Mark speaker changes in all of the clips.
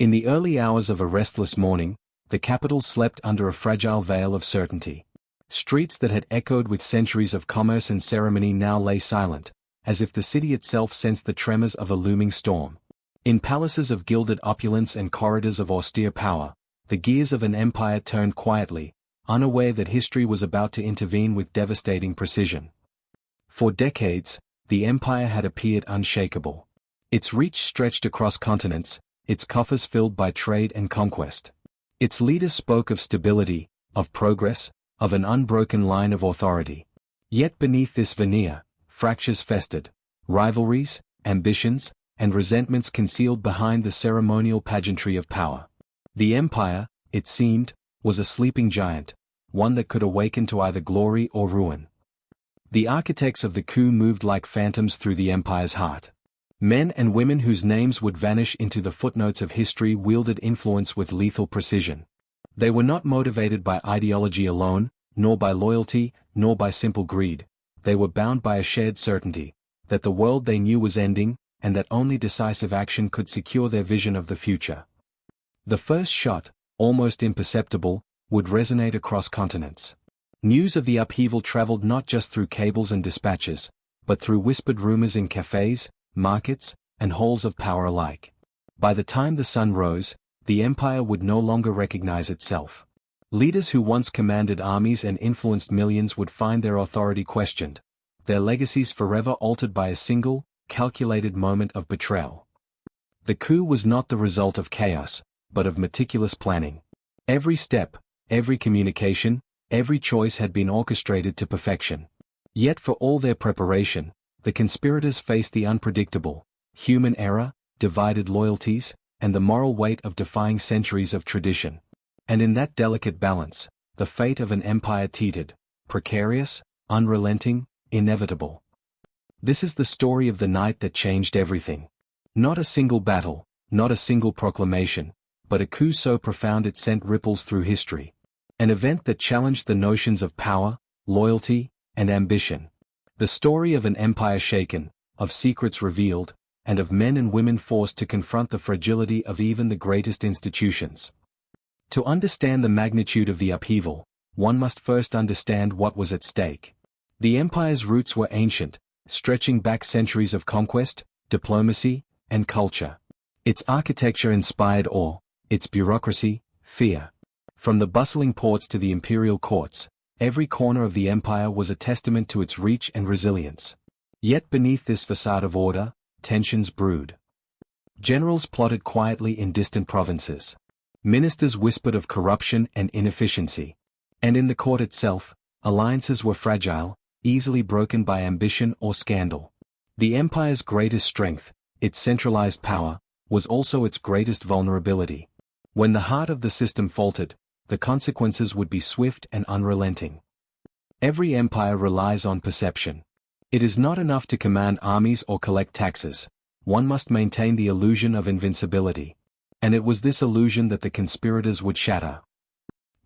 Speaker 1: In the early hours of a restless morning, the capital slept under a fragile veil of certainty. Streets that had echoed with centuries of commerce and ceremony now lay silent, as if the city itself sensed the tremors of a looming storm. In palaces of gilded opulence and corridors of austere power, the gears of an empire turned quietly, unaware that history was about to intervene with devastating precision. For decades, the empire had appeared unshakable. Its reach stretched across continents, its coffers filled by trade and conquest. Its leaders spoke of stability, of progress, of an unbroken line of authority. Yet beneath this veneer, fractures festered, rivalries, ambitions, and resentments concealed behind the ceremonial pageantry of power. The empire, it seemed, was a sleeping giant, one that could awaken to either glory or ruin. The architects of the coup moved like phantoms through the empire's heart. Men and women whose names would vanish into the footnotes of history wielded influence with lethal precision. They were not motivated by ideology alone, nor by loyalty, nor by simple greed. They were bound by a shared certainty, that the world they knew was ending, and that only decisive action could secure their vision of the future. The first shot, almost imperceptible, would resonate across continents. News of the upheaval traveled not just through cables and dispatches, but through whispered rumors in cafes, markets, and halls of power alike. By the time the sun rose, the empire would no longer recognize itself. Leaders who once commanded armies and influenced millions would find their authority questioned, their legacies forever altered by a single, calculated moment of betrayal. The coup was not the result of chaos, but of meticulous planning. Every step, every communication, every choice had been orchestrated to perfection. Yet for all their preparation, the conspirators faced the unpredictable: human error, divided loyalties, and the moral weight of defying centuries of tradition. And in that delicate balance, the fate of an empire teetered, precarious, unrelenting, inevitable. This is the story of the night that changed everything. Not a single battle, not a single proclamation, but a coup so profound it sent ripples through history. An event that challenged the notions of power, loyalty, and ambition. The story of an empire shaken, of secrets revealed, and of men and women forced to confront the fragility of even the greatest institutions. To understand the magnitude of the upheaval, one must first understand what was at stake. The empire's roots were ancient, stretching back centuries of conquest, diplomacy, and culture. Its architecture inspired awe, its bureaucracy, fear. From the bustling ports to the imperial courts, every corner of the empire was a testament to its reach and resilience. Yet beneath this facade of order, tensions brewed. Generals plotted quietly in distant provinces. Ministers whispered of corruption and inefficiency. And in the court itself, alliances were fragile, easily broken by ambition or scandal. The empire's greatest strength, its centralized power, was also its greatest vulnerability. When the heart of the system faltered, the consequences would be swift and unrelenting. Every empire relies on perception. It is not enough to command armies or collect taxes. One must maintain the illusion of invincibility. And it was this illusion that the conspirators would shatter.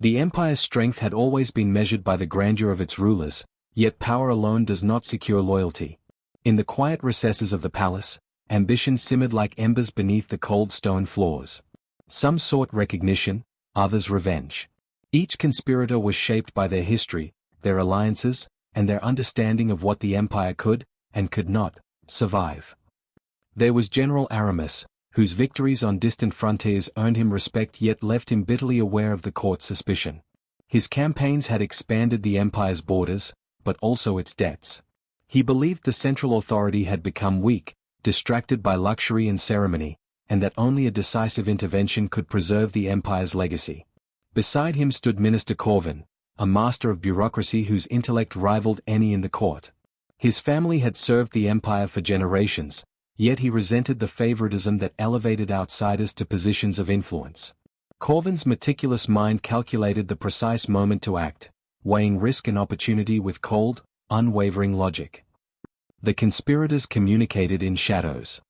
Speaker 1: The empire's strength had always been measured by the grandeur of its rulers, yet power alone does not secure loyalty. In the quiet recesses of the palace, ambition simmered like embers beneath the cold stone floors. Some sought recognition, others revenge. Each conspirator was shaped by their history, their alliances, and their understanding of what the empire could, and could not, survive. There was General Aramis, whose victories on distant frontiers earned him respect yet left him bitterly aware of the court's suspicion. His campaigns had expanded the empire's borders, but also its debts. He believed the central authority had become weak, distracted by luxury and ceremony, and that only a decisive intervention could preserve the empire's legacy. Beside him stood Minister Corvin, a master of bureaucracy whose intellect rivaled any in the court. His family had served the empire for generations, yet he resented the favoritism that elevated outsiders to positions of influence. Corvin's meticulous mind calculated the precise moment to act, weighing risk and opportunity with cold, unwavering logic. The conspirators communicated in shadows.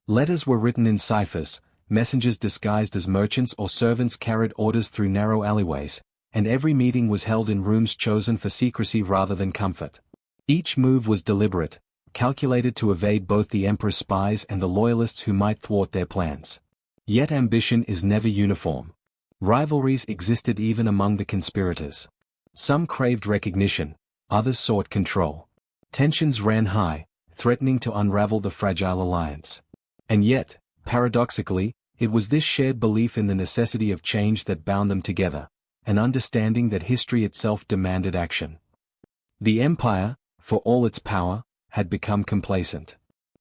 Speaker 1: Letters were written in ciphers, messengers disguised as merchants or servants carried orders through narrow alleyways, and every meeting was held in rooms chosen for secrecy rather than comfort. Each move was deliberate, calculated to evade both the emperor's spies and the loyalists who might thwart their plans. Yet ambition is never uniform. Rivalries existed even among the conspirators. Some craved recognition, others sought control. Tensions ran high, threatening to unravel the fragile alliance. And yet, paradoxically, it was this shared belief in the necessity of change that bound them together, an understanding that history itself demanded action. The empire, for all its power, had become complacent.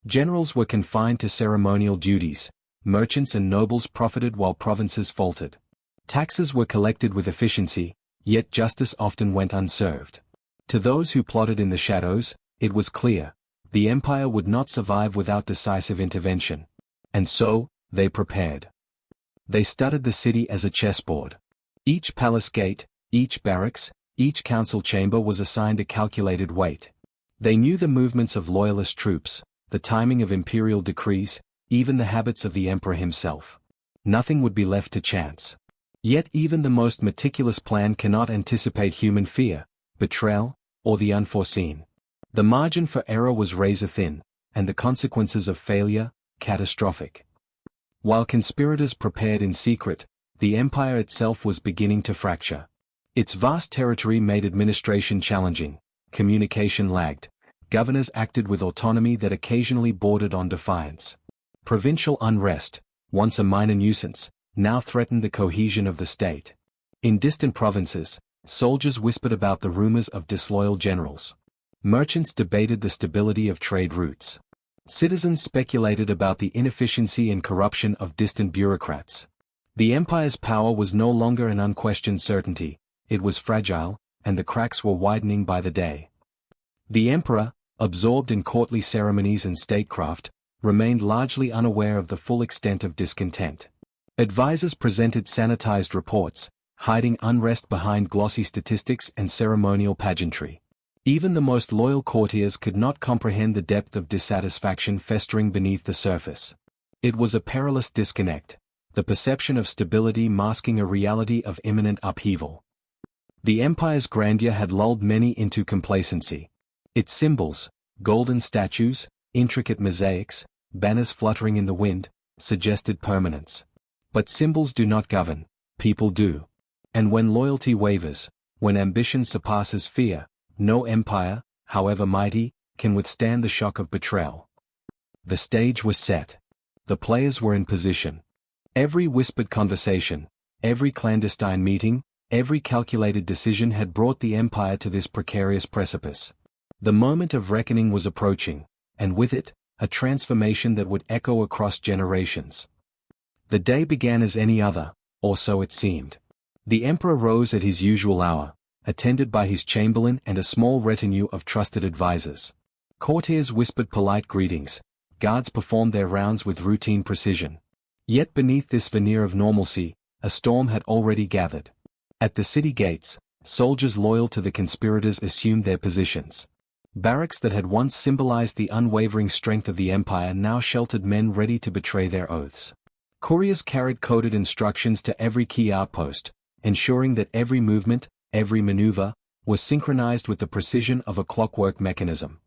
Speaker 1: Generals were confined to ceremonial duties, merchants and nobles profited while provinces faltered. Taxes were collected with efficiency, yet justice often went unserved. To those who plotted in the shadows, it was clear, the empire would not survive without decisive intervention. And so, they prepared. They studied the city as a chessboard. Each palace gate, each barracks, each council chamber was assigned a calculated weight. They knew the movements of loyalist troops, the timing of imperial decrees, even the habits of the emperor himself. Nothing would be left to chance. Yet even the most meticulous plan cannot anticipate human fear, betrayal, or the unforeseen. The margin for error was razor-thin, and the consequences of failure, catastrophic. While conspirators prepared in secret, the empire itself was beginning to fracture. Its vast territory made administration challenging, communication lagged, governors acted with autonomy that occasionally bordered on defiance. Provincial unrest, once a minor nuisance, now threatened the cohesion of the state. In distant provinces, soldiers whispered about the rumors of disloyal generals. Merchants debated the stability of trade routes. Citizens speculated about the inefficiency and corruption of distant bureaucrats. The empire's power was no longer an unquestioned certainty, it was fragile, and the cracks were widening by the day. The emperor, absorbed in courtly ceremonies and statecraft, remained largely unaware of the full extent of discontent. Advisors presented sanitized reports, hiding unrest behind glossy statistics and ceremonial pageantry. Even the most loyal courtiers could not comprehend the depth of dissatisfaction festering beneath the surface. It was a perilous disconnect, the perception of stability masking a reality of imminent upheaval. The empire's grandeur had lulled many into complacency. Its symbols, golden statues, intricate mosaics, banners fluttering in the wind, suggested permanence. But symbols do not govern, people do. And when loyalty wavers, when ambition surpasses fear, no empire, however mighty, can withstand the shock of betrayal. The stage was set. The players were in position. Every whispered conversation, every clandestine meeting, every calculated decision had brought the empire to this precarious precipice. The moment of reckoning was approaching, and with it, a transformation that would echo across generations. The day began as any other, or so it seemed. The emperor rose at his usual hour, attended by his chamberlain and a small retinue of trusted advisers. Courtiers whispered polite greetings, guards performed their rounds with routine precision. Yet beneath this veneer of normalcy, a storm had already gathered. At the city gates, soldiers loyal to the conspirators assumed their positions. Barracks that had once symbolized the unwavering strength of the empire now sheltered men ready to betray their oaths. Couriers carried coded instructions to every key outpost, ensuring that every movement, every maneuver, was synchronized with the precision of a clockwork mechanism.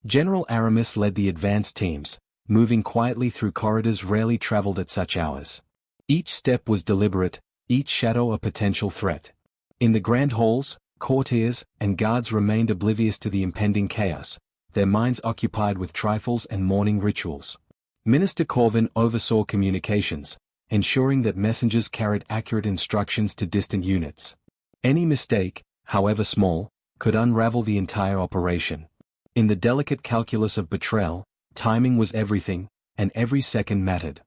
Speaker 1: General Aramis led the advance teams, moving quietly through corridors rarely traveled at such hours. Each step was deliberate, each shadow a potential threat. In the grand halls, courtiers and guards remained oblivious to the impending chaos, their minds occupied with trifles and mourning rituals. Minister Corvin oversaw communications, ensuring that messengers carried accurate instructions to distant units. Any mistake, however small, could unravel the entire operation. In the delicate calculus of betrayal, timing was everything, and every second mattered.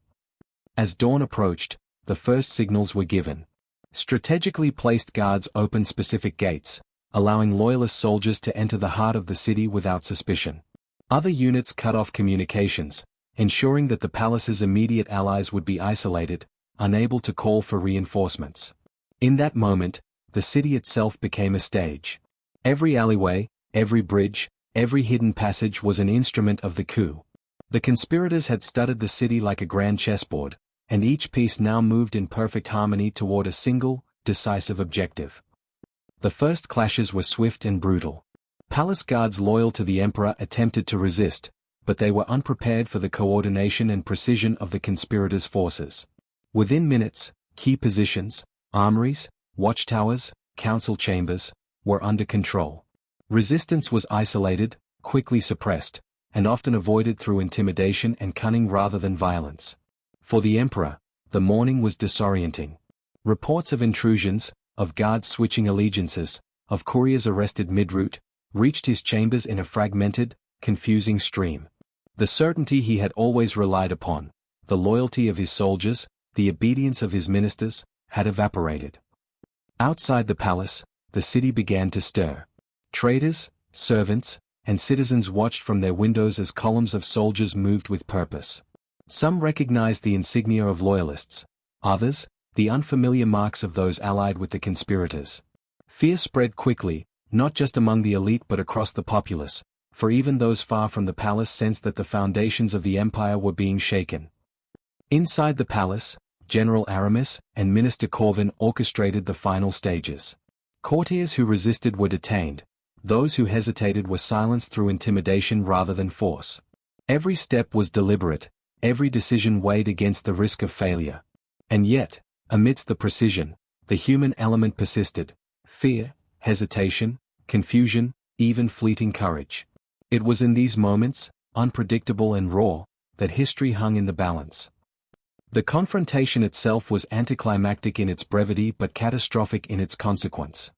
Speaker 1: As dawn approached, the first signals were given. Strategically placed guards opened specific gates, allowing loyalist soldiers to enter the heart of the city without suspicion. Other units cut off communications, ensuring that the palace's immediate allies would be isolated, unable to call for reinforcements. In that moment, the city itself became a stage. Every alleyway, every bridge, every hidden passage was an instrument of the coup. The conspirators had studied the city like a grand chessboard, and each piece now moved in perfect harmony toward a single, decisive objective. The first clashes were swift and brutal. Palace guards loyal to the emperor attempted to resist, but they were unprepared for the coordination and precision of the conspirators' forces. Within minutes, key positions, armories, watchtowers, council chambers, were under control. Resistance was isolated, quickly suppressed, and often avoided through intimidation and cunning rather than violence. For the emperor, the morning was disorienting. Reports of intrusions, of guards switching allegiances, of couriers arrested mid-route, reached his chambers in a fragmented, confusing stream. The certainty he had always relied upon, the loyalty of his soldiers, the obedience of his ministers, had evaporated. Outside the palace, the city began to stir. Traders, servants, and citizens watched from their windows as columns of soldiers moved with purpose. Some recognized the insignia of loyalists, others, the unfamiliar marks of those allied with the conspirators. Fear spread quickly, not just among the elite but across the populace, for even those far from the palace sensed that the foundations of the empire were being shaken. Inside the palace, General Aramis and Minister Corvin orchestrated the final stages. Courtiers who resisted were detained, those who hesitated were silenced through intimidation rather than force. Every step was deliberate, every decision weighed against the risk of failure. And yet, amidst the precision, the human element persisted: fear, hesitation, confusion, even fleeting courage. It was in these moments, unpredictable and raw, that history hung in the balance. The confrontation itself was anticlimactic in its brevity but catastrophic in its consequence.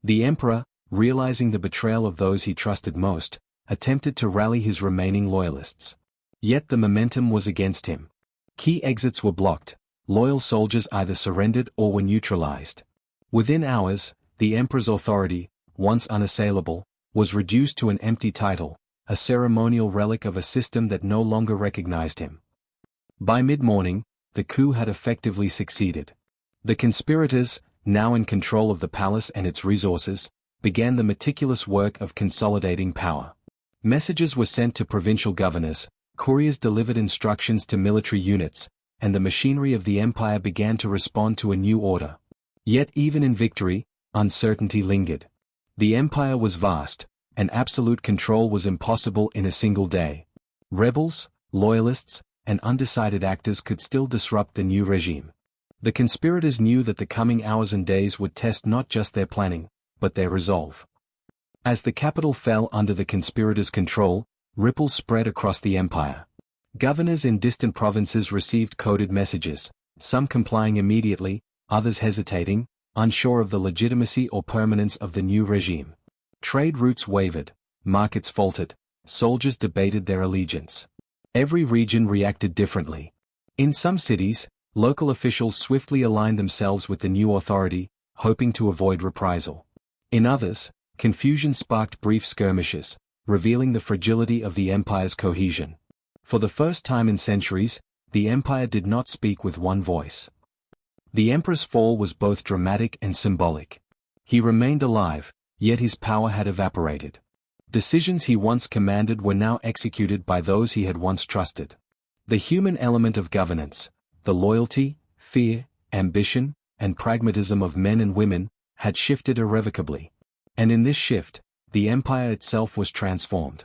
Speaker 1: The emperor, realizing the betrayal of those he trusted most, attempted to rally his remaining loyalists. Yet the momentum was against him. Key exits were blocked, loyal soldiers either surrendered or were neutralized. Within hours, the emperor's authority, once unassailable, was reduced to an empty title, a ceremonial relic of a system that no longer recognized him. By mid-morning, the coup had effectively succeeded. The conspirators, now in control of the palace and its resources, began the meticulous work of consolidating power. Messages were sent to provincial governors, couriers delivered instructions to military units, and the machinery of the empire began to respond to a new order. Yet even in victory, uncertainty lingered. The empire was vast, and absolute control was impossible in a single day. Rebels, loyalists, and undecided actors could still disrupt the new regime. The conspirators knew that the coming hours and days would test not just their planning, but their resolve. As the capital fell under the conspirators' control, ripples spread across the empire. Governors in distant provinces received coded messages, some complying immediately, others hesitating, unsure of the legitimacy or permanence of the new regime. Trade routes wavered, markets faltered, soldiers debated their allegiance. Every region reacted differently. In some cities, local officials swiftly aligned themselves with the new authority, hoping to avoid reprisal. In others, confusion sparked brief skirmishes, revealing the fragility of the empire's cohesion. For the first time in centuries, the empire did not speak with one voice. The emperor's fall was both dramatic and symbolic. He remained alive, yet his power had evaporated. Decisions he once commanded were now executed by those he had once trusted. The human element of governance, the loyalty, fear, ambition, and pragmatism of men and women, had shifted irrevocably. And in this shift, the empire itself was transformed.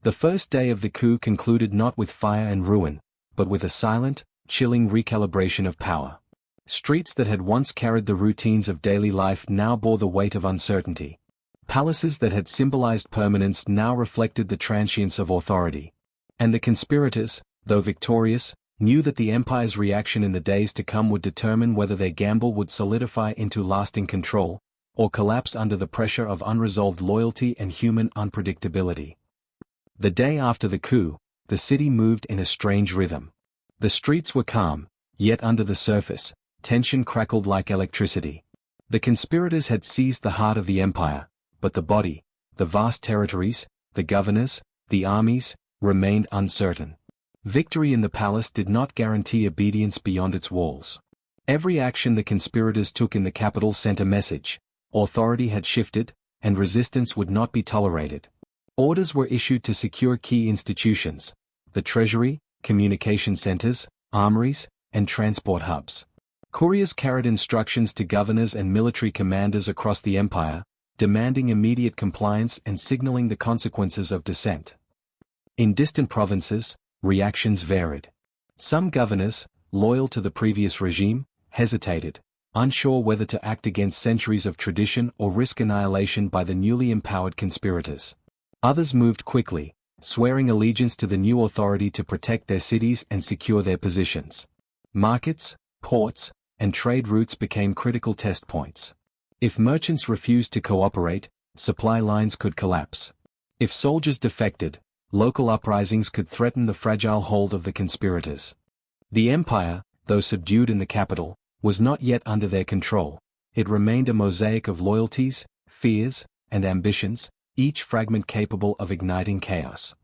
Speaker 1: The first day of the coup concluded not with fire and ruin, but with a silent, chilling recalibration of power. Streets that had once carried the routines of daily life now bore the weight of uncertainty. Palaces that had symbolized permanence now reflected the transience of authority. And the conspirators, though victorious, knew that the empire's reaction in the days to come would determine whether their gamble would solidify into lasting control, or collapse under the pressure of unresolved loyalty and human unpredictability. The day after the coup, the city moved in a strange rhythm. The streets were calm, yet under the surface, tension crackled like electricity. The conspirators had seized the heart of the empire, but the body, the vast territories, the governors, the armies, remained uncertain. Victory in the palace did not guarantee obedience beyond its walls. Every action the conspirators took in the capital sent a message: authority had shifted, and resistance would not be tolerated. Orders were issued to secure key institutions: the treasury, communication centers, armories, and transport hubs. Couriers carried instructions to governors and military commanders across the empire, demanding immediate compliance and signaling the consequences of dissent. In distant provinces, reactions varied. Some governors, loyal to the previous regime, hesitated, unsure whether to act against centuries of tradition or risk annihilation by the newly empowered conspirators. Others moved quickly, swearing allegiance to the new authority to protect their cities and secure their positions. Markets, ports, and trade routes became critical test points. If merchants refused to cooperate, supply lines could collapse. If soldiers defected, local uprisings could threaten the fragile hold of the conspirators. The empire, though subdued in the capital, was not yet under their control. It remained a mosaic of loyalties, fears, and ambitions, each fragment capable of igniting chaos.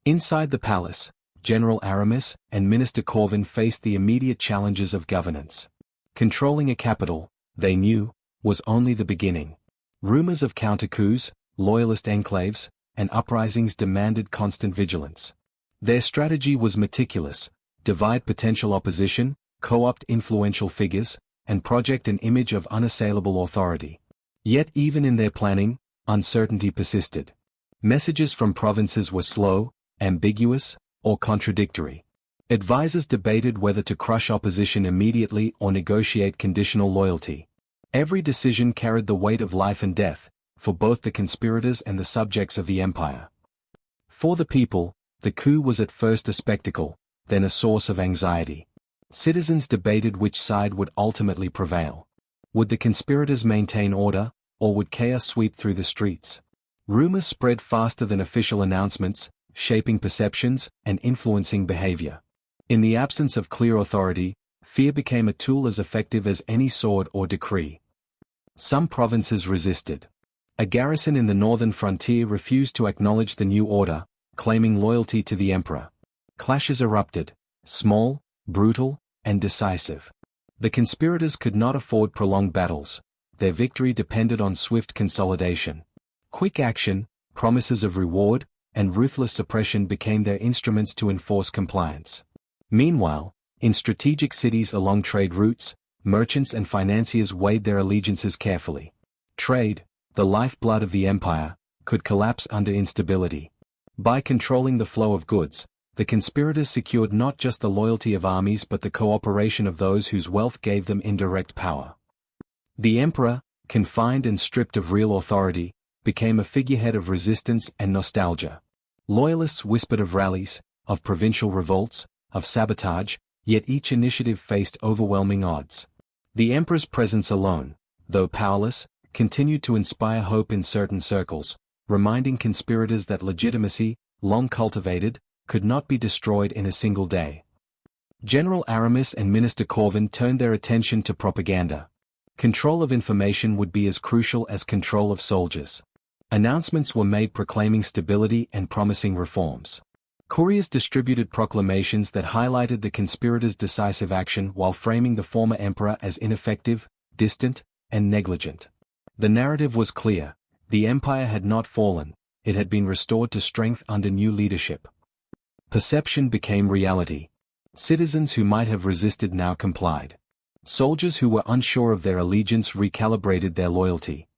Speaker 1: Inside the palace, General Aramis and Minister Corvin faced the immediate challenges of governance. Controlling a capital, they knew, was only the beginning. Rumors of counter-coups, loyalist enclaves, and uprisings demanded constant vigilance. Their strategy was meticulous: divide potential opposition, co-opt influential figures, and project an image of unassailable authority. Yet even in their planning, uncertainty persisted. Messages from provinces were slow, ambiguous, or contradictory. Advisors debated whether to crush opposition immediately or negotiate conditional loyalty. Every decision carried the weight of life and death, for both the conspirators and the subjects of the empire. For the people, the coup was at first a spectacle, then a source of anxiety. Citizens debated which side would ultimately prevail. Would the conspirators maintain order, or would chaos sweep through the streets? Rumors spread faster than official announcements, shaping perceptions and influencing behavior. In the absence of clear authority, fear became a tool as effective as any sword or decree. Some provinces resisted. A garrison in the northern frontier refused to acknowledge the new order, claiming loyalty to the emperor. Clashes erupted, small, brutal, and decisive. The conspirators could not afford prolonged battles. Their victory depended on swift consolidation. Quick action, promises of reward, and ruthless suppression became their instruments to enforce compliance. Meanwhile, in strategic cities along trade routes, merchants and financiers weighed their allegiances carefully. Trade, the lifeblood of the empire, could collapse under instability. By controlling the flow of goods, the conspirators secured not just the loyalty of armies but the cooperation of those whose wealth gave them indirect power. The emperor, confined and stripped of real authority, became a figurehead of resistance and nostalgia. Loyalists whispered of rallies, of provincial revolts, of sabotage, yet each initiative faced overwhelming odds. The emperor's presence alone, though powerless, continued to inspire hope in certain circles, reminding conspirators that legitimacy, long cultivated, could not be destroyed in a single day. General Aramis and Minister Corvin turned their attention to propaganda. Control of information would be as crucial as control of soldiers. Announcements were made proclaiming stability and promising reforms. Couriers distributed proclamations that highlighted the conspirators' decisive action while framing the former emperor as ineffective, distant, and negligent. The narrative was clear: the empire had not fallen, it had been restored to strength under new leadership. Perception became reality. Citizens who might have resisted now complied. Soldiers who were unsure of their allegiance recalibrated their loyalty.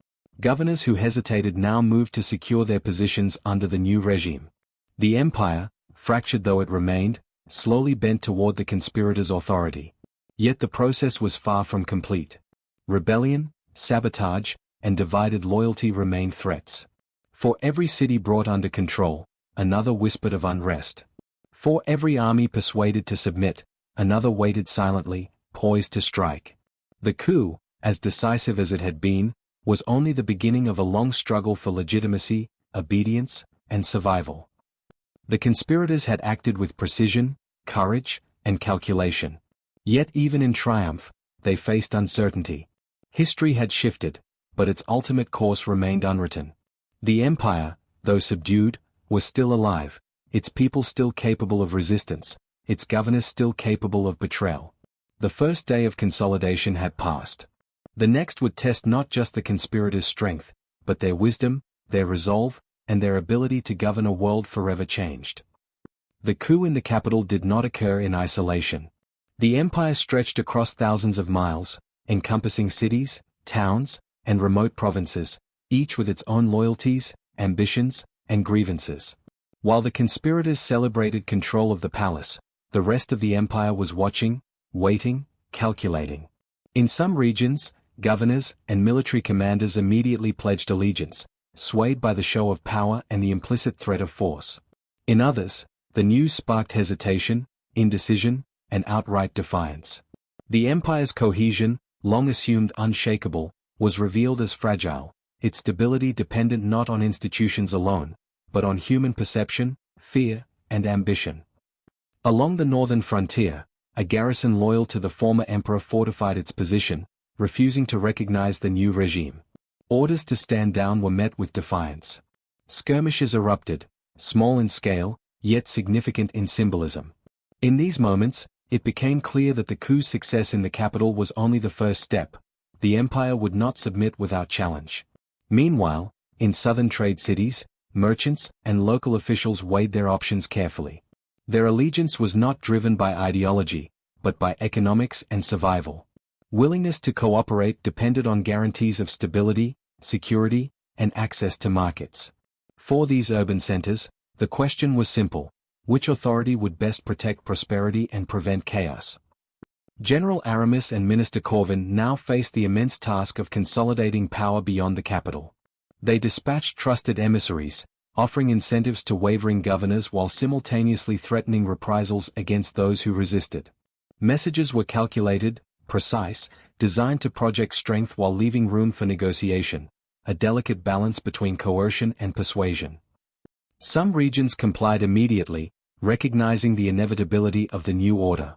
Speaker 1: Governors who hesitated now moved to secure their positions under the new regime. The empire, fractured though it remained, slowly bent toward the conspirators' authority. Yet the process was far from complete. Rebellion, sabotage, and divided loyalty remained threats. For every city brought under control, another whispered of unrest. For every army persuaded to submit, another waited silently, poised to strike. The coup, as decisive as it had been, was only the beginning of a long struggle for legitimacy, obedience, and survival. The conspirators had acted with precision, courage, and calculation. Yet even in triumph, they faced uncertainty. History had shifted, but its ultimate course remained unwritten. The empire, though subdued, was still alive, its people still capable of resistance, its governors still capable of betrayal. The first day of consolidation had passed. The next would test not just the conspirators' strength, but their wisdom, their resolve, and their ability to govern a world forever changed. The coup in the capital did not occur in isolation. The empire stretched across thousands of miles, encompassing cities, towns, and remote provinces, each with its own loyalties, ambitions, and grievances. While the conspirators celebrated control of the palace, the rest of the empire was watching, waiting, calculating. In some regions, governors and military commanders immediately pledged allegiance, swayed by the show of power and the implicit threat of force. In others, the news sparked hesitation, indecision, and outright defiance. The empire's cohesion, long assumed unshakable, was revealed as fragile, its stability dependent not on institutions alone, but on human perception, fear, and ambition. Along the northern frontier, a garrison loyal to the former emperor fortified its position, refusing to recognize the new regime. Orders to stand down were met with defiance. Skirmishes erupted, small in scale, yet significant in symbolism. In these moments, it became clear that the coup's success in the capital was only the first step. The empire would not submit without challenge. Meanwhile, in southern trade cities, merchants and local officials weighed their options carefully. Their allegiance was not driven by ideology, but by economics and survival. Willingness to cooperate depended on guarantees of stability, security, and access to markets. For these urban centers, the question was simple: which authority would best protect prosperity and prevent chaos? General Aramis and Minister Corvin now faced the immense task of consolidating power beyond the capital. They dispatched trusted emissaries, offering incentives to wavering governors while simultaneously threatening reprisals against those who resisted. Messages were calculated, precise, designed to project strength while leaving room for negotiation, a delicate balance between coercion and persuasion. Some regions complied immediately, recognizing the inevitability of the new order.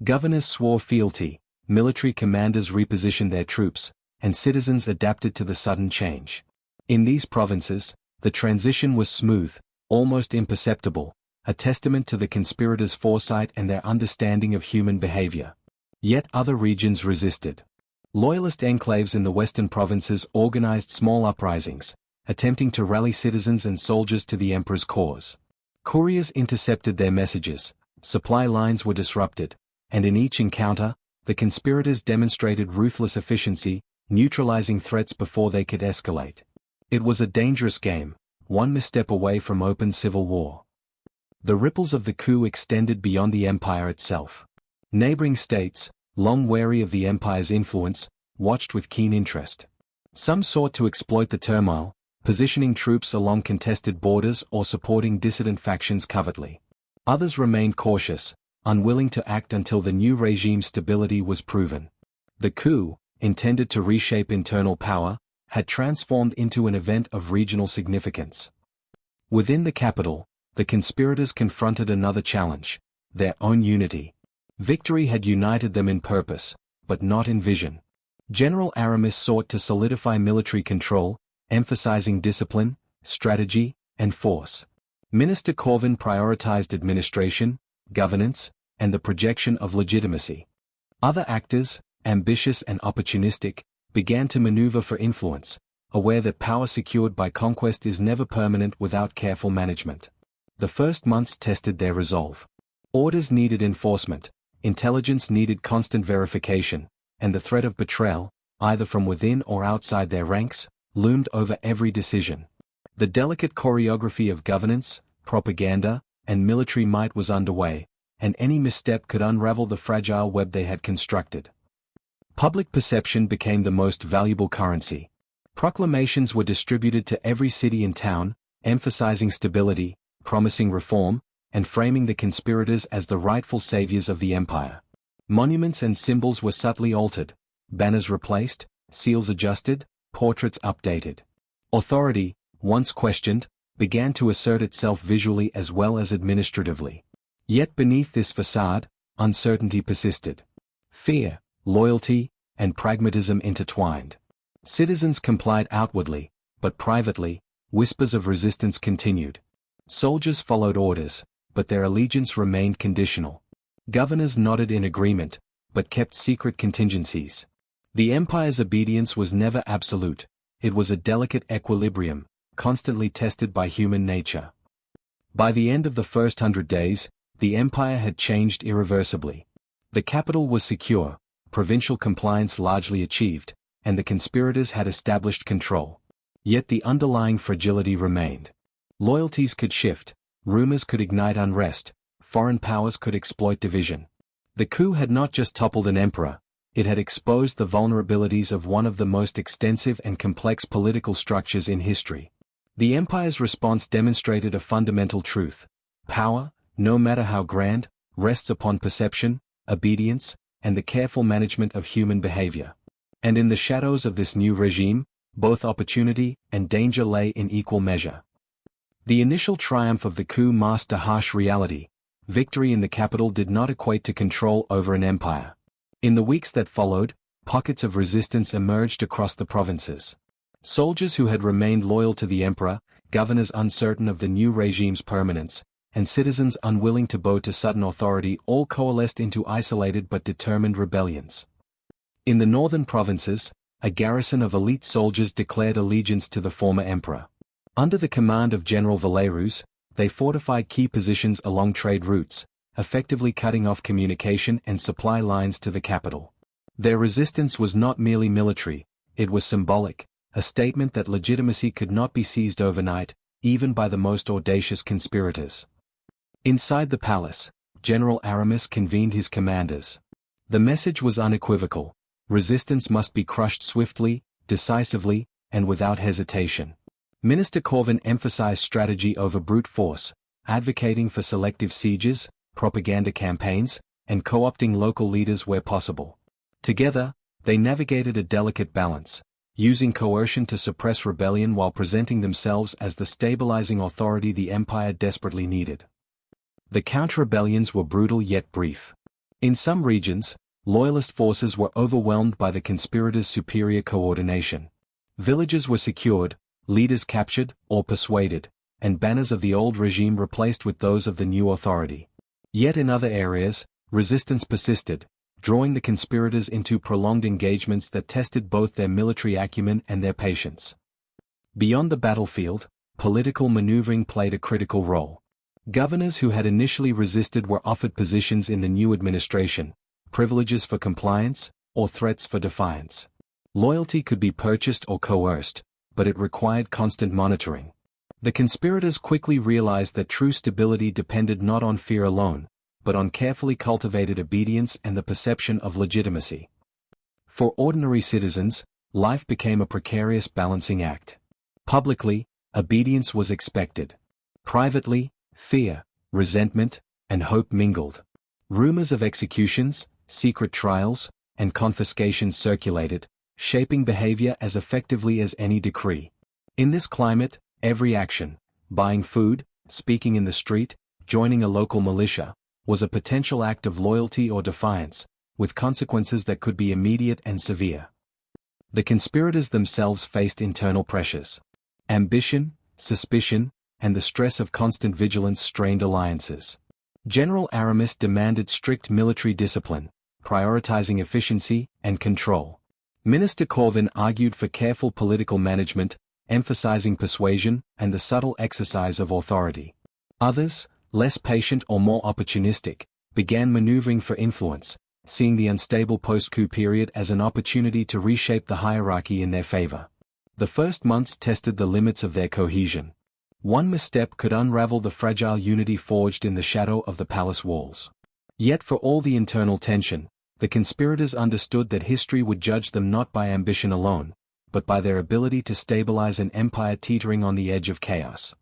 Speaker 1: Governors swore fealty, military commanders repositioned their troops, and citizens adapted to the sudden change. In these provinces, the transition was smooth, almost imperceptible, a testament to the conspirators' foresight and their understanding of human behavior. Yet other regions resisted. Loyalist enclaves in the western provinces organized small uprisings, attempting to rally citizens and soldiers to the emperor's cause. Couriers intercepted their messages, supply lines were disrupted, and in each encounter, the conspirators demonstrated ruthless efficiency, neutralizing threats before they could escalate. It was a dangerous game, one misstep away from open civil war. The ripples of the coup extended beyond the empire itself. Neighboring states, long wary of the empire's influence, watched with keen interest. Some sought to exploit the turmoil, positioning troops along contested borders or supporting dissident factions covertly. Others remained cautious, unwilling to act until the new regime's stability was proven. The coup, intended to reshape internal power, had transformed into an event of regional significance. Within the capital, the conspirators confronted another challenge: their own unity. Victory had united them in purpose, but not in vision. General Aramis sought to solidify military control, emphasizing discipline, strategy, and force. Minister Corvin prioritized administration, governance, and the projection of legitimacy. Other actors, ambitious and opportunistic, began to maneuver for influence, aware that power secured by conquest is never permanent without careful management. The first months tested their resolve. Orders needed enforcement, intelligence needed constant verification, and the threat of betrayal, either from within or outside their ranks, loomed over every decision. The delicate choreography of governance, propaganda, and military might was underway, and any misstep could unravel the fragile web they had constructed. Public perception became the most valuable currency. Proclamations were distributed to every city and town, emphasizing stability, promising reform, and framing the conspirators as the rightful saviors of the empire. Monuments and symbols were subtly altered, banners replaced, seals adjusted, portraits updated. Authority, once questioned, began to assert itself visually as well as administratively. Yet beneath this facade, uncertainty persisted. Fear, loyalty, and pragmatism intertwined. Citizens complied outwardly, but privately, whispers of resistance continued. Soldiers followed orders, but their allegiance remained conditional. Governors nodded in agreement, but kept secret contingencies. The empire's obedience was never absolute. It was a delicate equilibrium, constantly tested by human nature. By the end of the first 100 days, the empire had changed irreversibly. The capital was secure, provincial compliance largely achieved, and the conspirators had established control. Yet the underlying fragility remained. Loyalties could shift, rumors could ignite unrest, foreign powers could exploit division. The coup had not just toppled an emperor, it had exposed the vulnerabilities of one of the most extensive and complex political structures in history. The empire's response demonstrated a fundamental truth: power, no matter how grand, rests upon perception, obedience, and the careful management of human behavior. And in the shadows of this new regime, both opportunity and danger lay in equal measure. The initial triumph of the coup masked a harsh reality: victory in the capital did not equate to control over an empire. In the weeks that followed, pockets of resistance emerged across the provinces. Soldiers who had remained loyal to the emperor, governors uncertain of the new regime's permanence, and citizens unwilling to bow to sudden authority all coalesced into isolated but determined rebellions. In the northern provinces, a garrison of elite soldiers declared allegiance to the former emperor. Under the command of General Valerus, they fortified key positions along trade routes, effectively cutting off communication and supply lines to the capital. Their resistance was not merely military, it was symbolic, a statement that legitimacy could not be seized overnight, even by the most audacious conspirators. Inside the palace, General Aramis convened his commanders. The message was unequivocal: resistance must be crushed swiftly, decisively, and without hesitation. Minister Corvin emphasized strategy over brute force, advocating for selective sieges, propaganda campaigns, and co-opting local leaders where possible. Together, they navigated a delicate balance, using coercion to suppress rebellion while presenting themselves as the stabilizing authority the empire desperately needed. The counter-rebellions were brutal yet brief. In some regions, loyalist forces were overwhelmed by the conspirators' superior coordination. Villages were secured, leaders captured or persuaded, and banners of the old regime replaced with those of the new authority. Yet in other areas, resistance persisted, drawing the conspirators into prolonged engagements that tested both their military acumen and their patience. Beyond the battlefield, political maneuvering played a critical role. Governors who had initially resisted were offered positions in the new administration, privileges for compliance, or threats for defiance. Loyalty could be purchased or coerced, but it required constant monitoring. The conspirators quickly realized that true stability depended not on fear alone, but on carefully cultivated obedience and the perception of legitimacy. For ordinary citizens, life became a precarious balancing act. Publicly, obedience was expected. Privately, fear, resentment, and hope mingled. Rumors of executions, secret trials, and confiscations circulated, shaping behavior as effectively as any decree. In this climate, every action, buying food, speaking in the street, joining a local militia, was a potential act of loyalty or defiance, with consequences that could be immediate and severe. The conspirators themselves faced internal pressures. Ambition, suspicion, and the stress of constant vigilance strained alliances. General Aramis demanded strict military discipline, prioritizing efficiency and control. Minister Corvin argued for careful political management, emphasizing persuasion and the subtle exercise of authority. Others, less patient or more opportunistic, began maneuvering for influence, seeing the unstable post-coup period as an opportunity to reshape the hierarchy in their favor. The first months tested the limits of their cohesion. One misstep could unravel the fragile unity forged in the shadow of the palace walls. Yet for all the internal tension, the conspirators understood that history would judge them not by ambition alone, but by their ability to stabilize an empire teetering on the edge of chaos.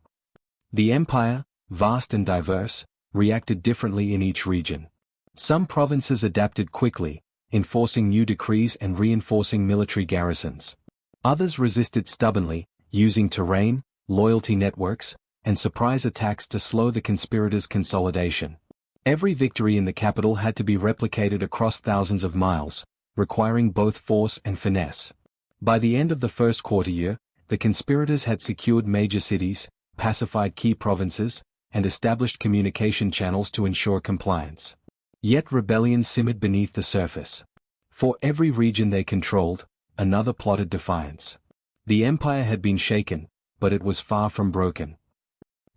Speaker 1: The empire, vast and diverse, reacted differently in each region. Some provinces adapted quickly, enforcing new decrees and reinforcing military garrisons. Others resisted stubbornly, using terrain, loyalty networks, and surprise attacks to slow the conspirators' consolidation. Every victory in the capital had to be replicated across thousands of miles, requiring both force and finesse. By the end of the first quarter year, the conspirators had secured major cities, pacified key provinces, and established communication channels to ensure compliance. Yet rebellion simmered beneath the surface. For every region they controlled, another plotted defiance. The empire had been shaken, but it was far from broken.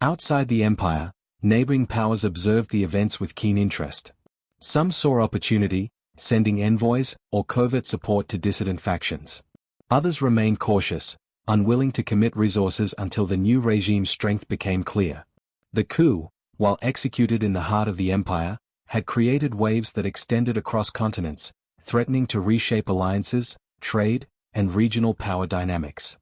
Speaker 1: Outside the empire, neighboring powers observed the events with keen interest. Some saw opportunity, sending envoys or covert support to dissident factions. Others remained cautious, unwilling to commit resources until the new regime's strength became clear. The coup, while executed in the heart of the empire, had created waves that extended across continents, threatening to reshape alliances, trade, and regional power dynamics.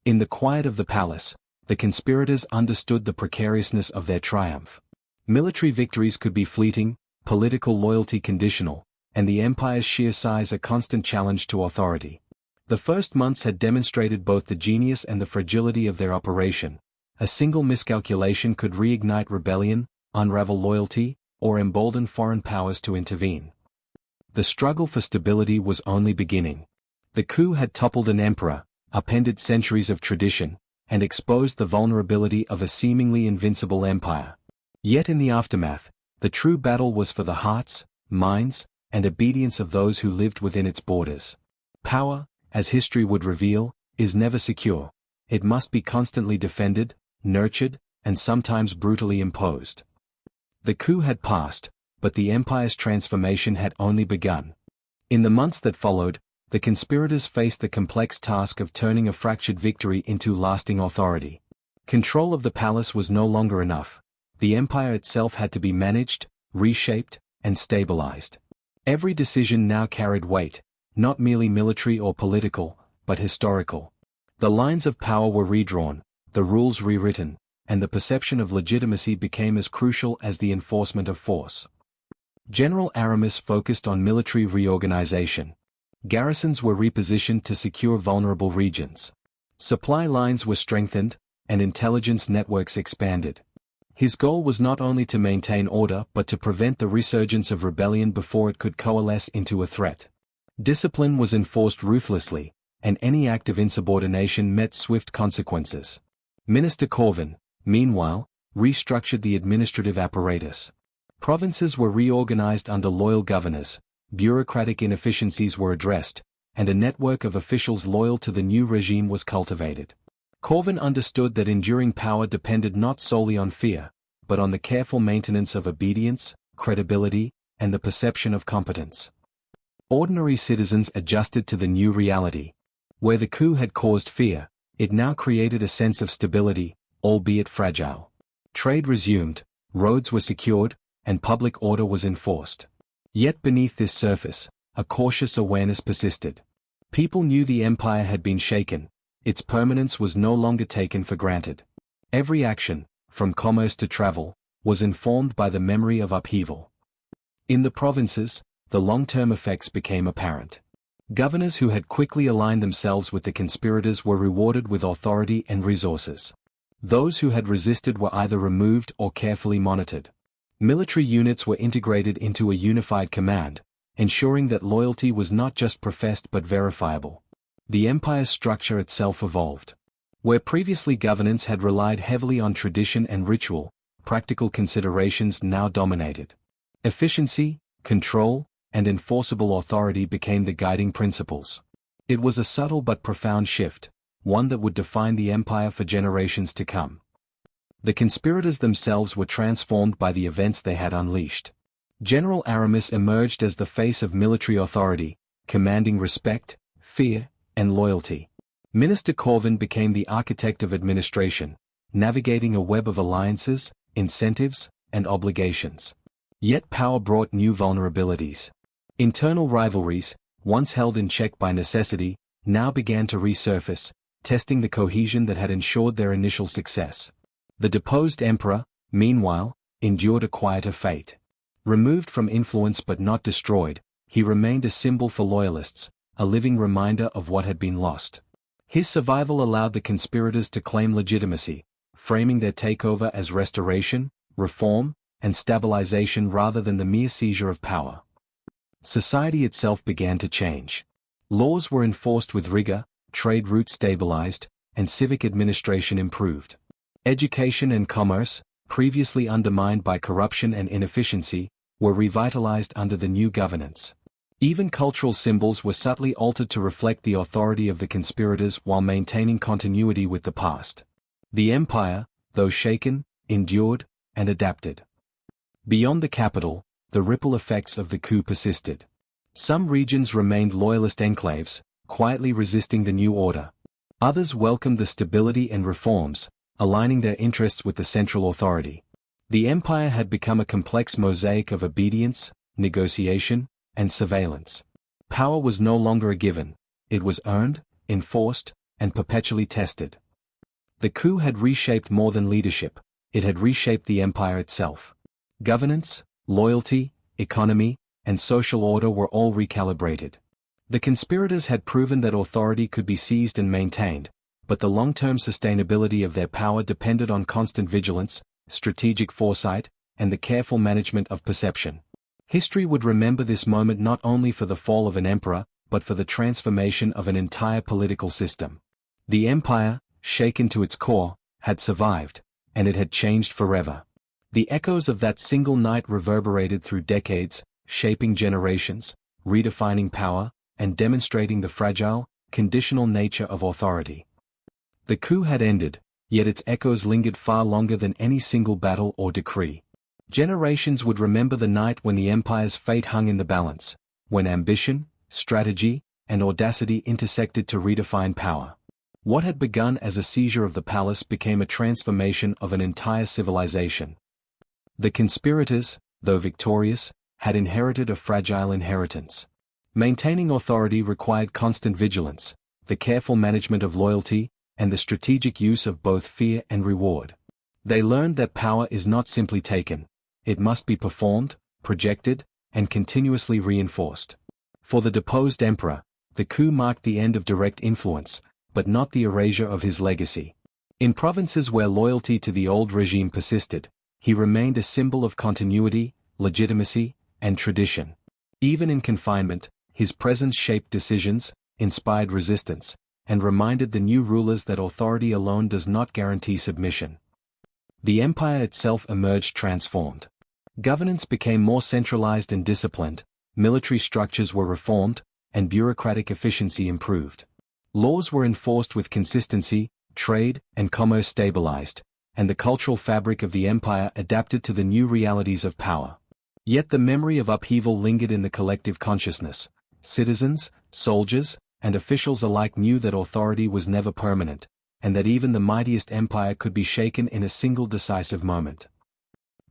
Speaker 1: In the quiet of the palace, the conspirators understood the precariousness of their triumph. Military victories could be fleeting, political loyalty conditional, and the empire's sheer size a constant challenge to authority. The first months had demonstrated both the genius and the fragility of their operation. A single miscalculation could reignite rebellion, unravel loyalty, or embolden foreign powers to intervene. The struggle for stability was only beginning. The coup had toppled an emperor, upended centuries of tradition, and exposed the vulnerability of a seemingly invincible empire. Yet in the aftermath, the true battle was for the hearts, minds, and obedience of those who lived within its borders. Power, as history would reveal, is never secure. It must be constantly defended, nurtured, and sometimes brutally imposed. The coup had passed, but the empire's transformation had only begun. In the months that followed, the conspirators faced the complex task of turning a fractured victory into lasting authority. Control of the palace was no longer enough. The empire itself had to be managed, reshaped, and stabilized. Every decision now carried weight, not merely military or political, but historical. The lines of power were redrawn, the rules rewritten, and the perception of legitimacy became as crucial as the enforcement of force. General Aramis focused on military reorganization. Garrisons were repositioned to secure vulnerable regions. Supply lines were strengthened, and intelligence networks expanded. His goal was not only to maintain order but to prevent the resurgence of rebellion before it could coalesce into a threat. Discipline was enforced ruthlessly, and any act of insubordination met swift consequences. Minister Corvin, meanwhile, restructured the administrative apparatus. Provinces were reorganized under loyal governors, bureaucratic inefficiencies were addressed, and a network of officials loyal to the new regime was cultivated. Corvin understood that enduring power depended not solely on fear, but on the careful maintenance of obedience, credibility, and the perception of competence. Ordinary citizens adjusted to the new reality. Where the coup had caused fear, it now created a sense of stability, albeit fragile. Trade resumed, roads were secured, and public order was enforced. Yet beneath this surface, a cautious awareness persisted. People knew the empire had been shaken. Its permanence was no longer taken for granted. Every action, from commerce to travel, was informed by the memory of upheaval. In the provinces, the long-term effects became apparent. Governors who had quickly aligned themselves with the conspirators were rewarded with authority and resources. Those who had resisted were either removed or carefully monitored. Military units were integrated into a unified command, ensuring that loyalty was not just professed but verifiable. The empire's structure itself evolved. Where previously governance had relied heavily on tradition and ritual, practical considerations now dominated. Efficiency, control, and enforceable authority became the guiding principles. It was a subtle but profound shift, one that would define the empire for generations to come. The conspirators themselves were transformed by the events they had unleashed. General Aramis emerged as the face of military authority, commanding respect, fear, and loyalty. Minister Corvin became the architect of administration, navigating a web of alliances, incentives, and obligations. Yet power brought new vulnerabilities. Internal rivalries, once held in check by necessity, now began to resurface, testing the cohesion that had ensured their initial success. The deposed emperor, meanwhile, endured a quieter fate. Removed from influence but not destroyed, he remained a symbol for loyalists, a living reminder of what had been lost. His survival allowed the conspirators to claim legitimacy, framing their takeover as restoration, reform, and stabilization rather than the mere seizure of power. Society itself began to change. Laws were enforced with rigor, trade routes stabilized, and civic administration improved. Education and commerce, previously undermined by corruption and inefficiency, were revitalized under the new governance. Even cultural symbols were subtly altered to reflect the authority of the conspirators while maintaining continuity with the past. The empire, though shaken, endured, and adapted. Beyond the capital, the ripple effects of the coup persisted. Some regions remained loyalist enclaves, quietly resisting the new order. Others welcomed the stability and reforms, aligning their interests with the central authority. The empire had become a complex mosaic of obedience, negotiation, and surveillance. Power was no longer a given, it was earned, enforced, and perpetually tested. The coup had reshaped more than leadership, it had reshaped the empire itself. Governance, loyalty, economy, and social order were all recalibrated. The conspirators had proven that authority could be seized and maintained, but the long-term sustainability of their power depended on constant vigilance, strategic foresight, and the careful management of perception. History would remember this moment not only for the fall of an emperor, but for the transformation of an entire political system. The empire, shaken to its core, had survived, and it had changed forever. The echoes of that single night reverberated through decades, shaping generations, redefining power, and demonstrating the fragile, conditional nature of authority. The coup had ended, yet its echoes lingered far longer than any single battle or decree. Generations would remember the night when the empire's fate hung in the balance, when ambition, strategy, and audacity intersected to redefine power. What had begun as a seizure of the palace became a transformation of an entire civilization. The conspirators, though victorious, had inherited a fragile inheritance. Maintaining authority required constant vigilance, the careful management of loyalty, and the strategic use of both fear and reward. They learned that power is not simply taken, it must be performed, projected, and continuously reinforced. For the deposed emperor, the coup marked the end of direct influence, but not the erasure of his legacy. In provinces where loyalty to the old regime persisted, he remained a symbol of continuity, legitimacy, and tradition. Even in confinement, his presence shaped decisions, inspired resistance, and reminded the new rulers that authority alone does not guarantee submission. The empire itself emerged transformed. Governance became more centralized and disciplined, military structures were reformed, and bureaucratic efficiency improved. Laws were enforced with consistency, trade and commerce stabilized, and the cultural fabric of the empire adapted to the new realities of power. Yet the memory of upheaval lingered in the collective consciousness. Citizens, soldiers, and officials alike knew that authority was never permanent, and that even the mightiest empire could be shaken in a single decisive moment.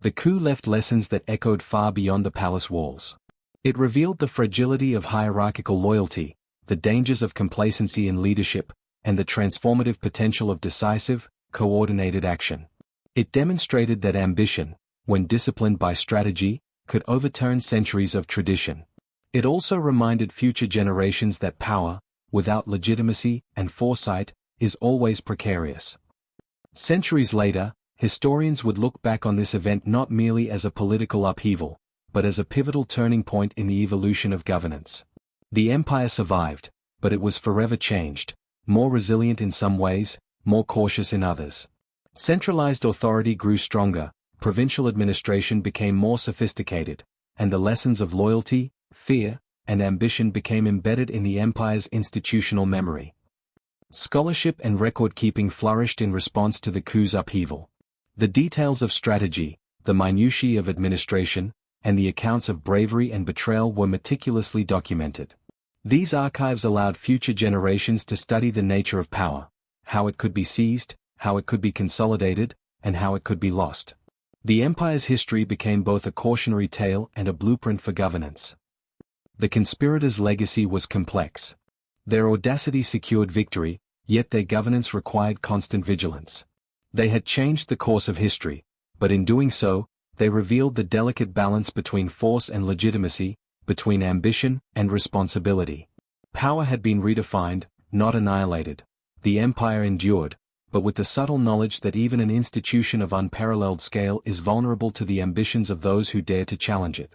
Speaker 1: The coup left lessons that echoed far beyond the palace walls. It revealed the fragility of hierarchical loyalty, the dangers of complacency in leadership, and the transformative potential of decisive, coordinated action. It demonstrated that ambition, when disciplined by strategy, could overturn centuries of tradition. It also reminded future generations that power, without legitimacy and foresight, is always precarious. Centuries later, historians would look back on this event not merely as a political upheaval, but as a pivotal turning point in the evolution of governance. The empire survived, but it was forever changed, more resilient in some ways, more cautious in others. Centralized authority grew stronger, provincial administration became more sophisticated, and the lessons of loyalty, fear, and ambition became embedded in the empire's institutional memory. Scholarship and record-keeping flourished in response to the coup's upheaval. The details of strategy, the minutiae of administration, and the accounts of bravery and betrayal were meticulously documented. These archives allowed future generations to study the nature of power, how it could be seized, how it could be consolidated, and how it could be lost. The empire's history became both a cautionary tale and a blueprint for governance. The conspirators' legacy was complex. Their audacity secured victory, yet their governance required constant vigilance. They had changed the course of history, but in doing so, they revealed the delicate balance between force and legitimacy, between ambition and responsibility. Power had been redefined, not annihilated. The empire endured, but with the subtle knowledge that even an institution of unparalleled scale is vulnerable to the ambitions of those who dare to challenge it.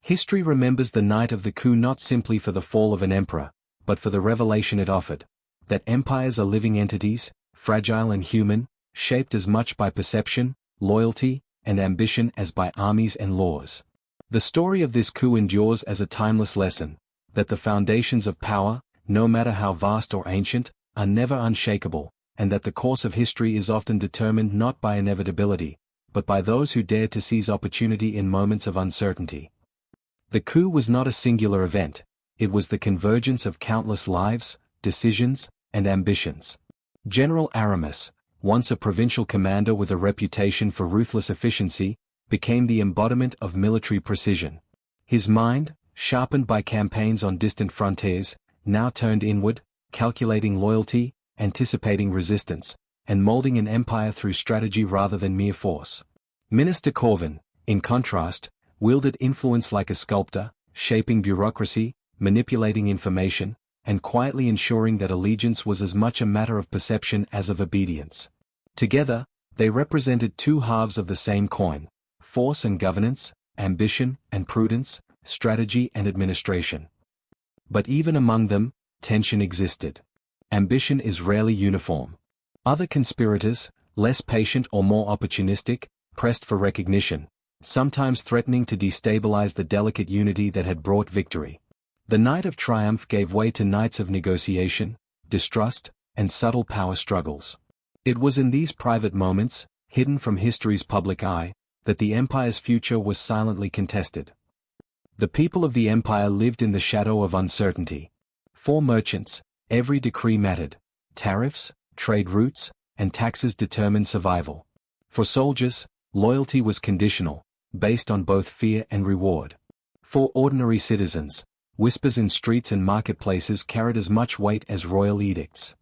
Speaker 1: History remembers the night of the coup not simply for the fall of an emperor, but for the revelation it offered, that empires are living entities, fragile and human, shaped as much by perception, loyalty, and ambition as by armies and laws. The story of this coup endures as a timeless lesson, that the foundations of power, no matter how vast or ancient, are never unshakable, and that the course of history is often determined not by inevitability, but by those who dare to seize opportunity in moments of uncertainty. The coup was not a singular event, it was the convergence of countless lives, decisions, and ambitions. General Aramis, once a provincial commander with a reputation for ruthless efficiency, became the embodiment of military precision. His mind, sharpened by campaigns on distant frontiers, now turned inward, calculating loyalty, anticipating resistance, and molding an empire through strategy rather than mere force. Minister Corvin, in contrast, wielded influence like a sculptor, shaping bureaucracy, manipulating information, and quietly ensuring that allegiance was as much a matter of perception as of obedience. Together, they represented two halves of the same coin: force and governance, ambition and prudence, strategy and administration. But even among them, tension existed. Ambition is rarely uniform. Other conspirators, less patient or more opportunistic, pressed for recognition, sometimes threatening to destabilize the delicate unity that had brought victory. The night of triumph gave way to nights of negotiation, distrust, and subtle power struggles. It was in these private moments, hidden from history's public eye, that the empire's future was silently contested. The people of the empire lived in the shadow of uncertainty. For merchants, every decree mattered. Tariffs, trade routes, and taxes determined survival. For soldiers, loyalty was conditional, based on both fear and reward. For ordinary citizens, whispers in streets and marketplaces carried as much weight as royal edicts.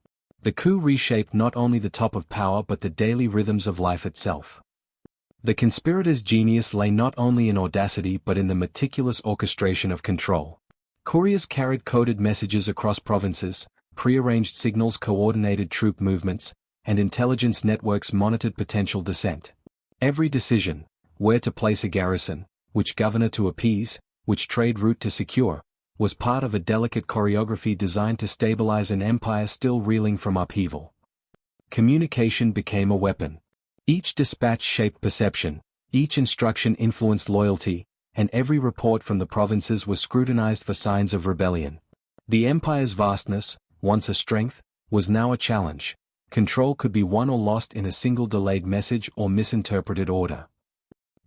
Speaker 1: The coup reshaped not only the top of power but the daily rhythms of life itself. The conspirators' genius lay not only in audacity but in the meticulous orchestration of control. Couriers carried coded messages across provinces, prearranged signals coordinated troop movements, and intelligence networks monitored potential dissent. Every decision, where to place a garrison, which governor to appease, which trade route to secure, was part of a delicate choreography designed to stabilize an empire still reeling from upheaval. Communication became a weapon. Each dispatch shaped perception, each instruction influenced loyalty, and every report from the provinces was scrutinized for signs of rebellion. The empire's vastness, once a strength, was now a challenge. Control could be won or lost in a single delayed message or misinterpreted order.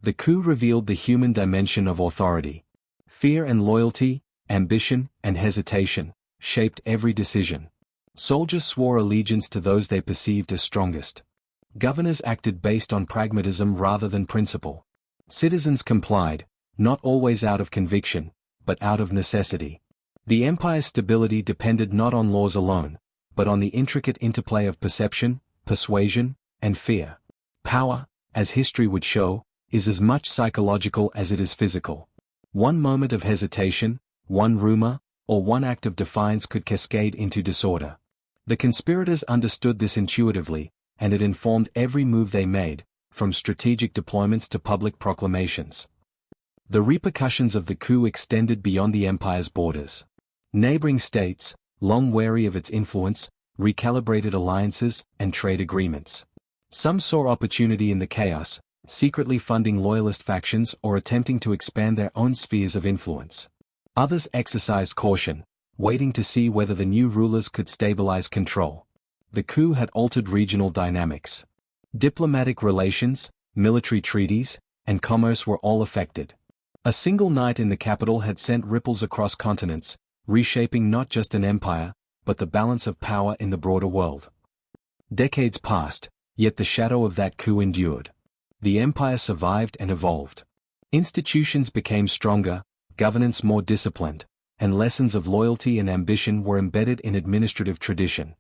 Speaker 1: The coup revealed the human dimension of authority. Fear and loyalty, ambition and hesitation, shaped every decision. Soldiers swore allegiance to those they perceived as strongest. Governors acted based on pragmatism rather than principle. Citizens complied, not always out of conviction, but out of necessity. The empire's stability depended not on laws alone, but on the intricate interplay of perception, persuasion, and fear. Power, as history would show, is as much psychological as it is physical. One moment of hesitation, one rumor, or one act of defiance could cascade into disorder. The conspirators understood this intuitively, and it informed every move they made, from strategic deployments to public proclamations. The repercussions of the coup extended beyond the empire's borders. Neighboring states, long wary of its influence, recalibrated alliances and trade agreements. Some saw opportunity in the chaos, secretly funding loyalist factions or attempting to expand their own spheres of influence. Others exercised caution, waiting to see whether the new rulers could stabilize control. The coup had altered regional dynamics. Diplomatic relations, military treaties, and commerce were all affected. A single night in the capital had sent ripples across continents, reshaping not just an empire, but the balance of power in the broader world. Decades passed, yet the shadow of that coup endured. The empire survived and evolved. Institutions became stronger, governance more disciplined, and lessons of loyalty and ambition were embedded in administrative tradition.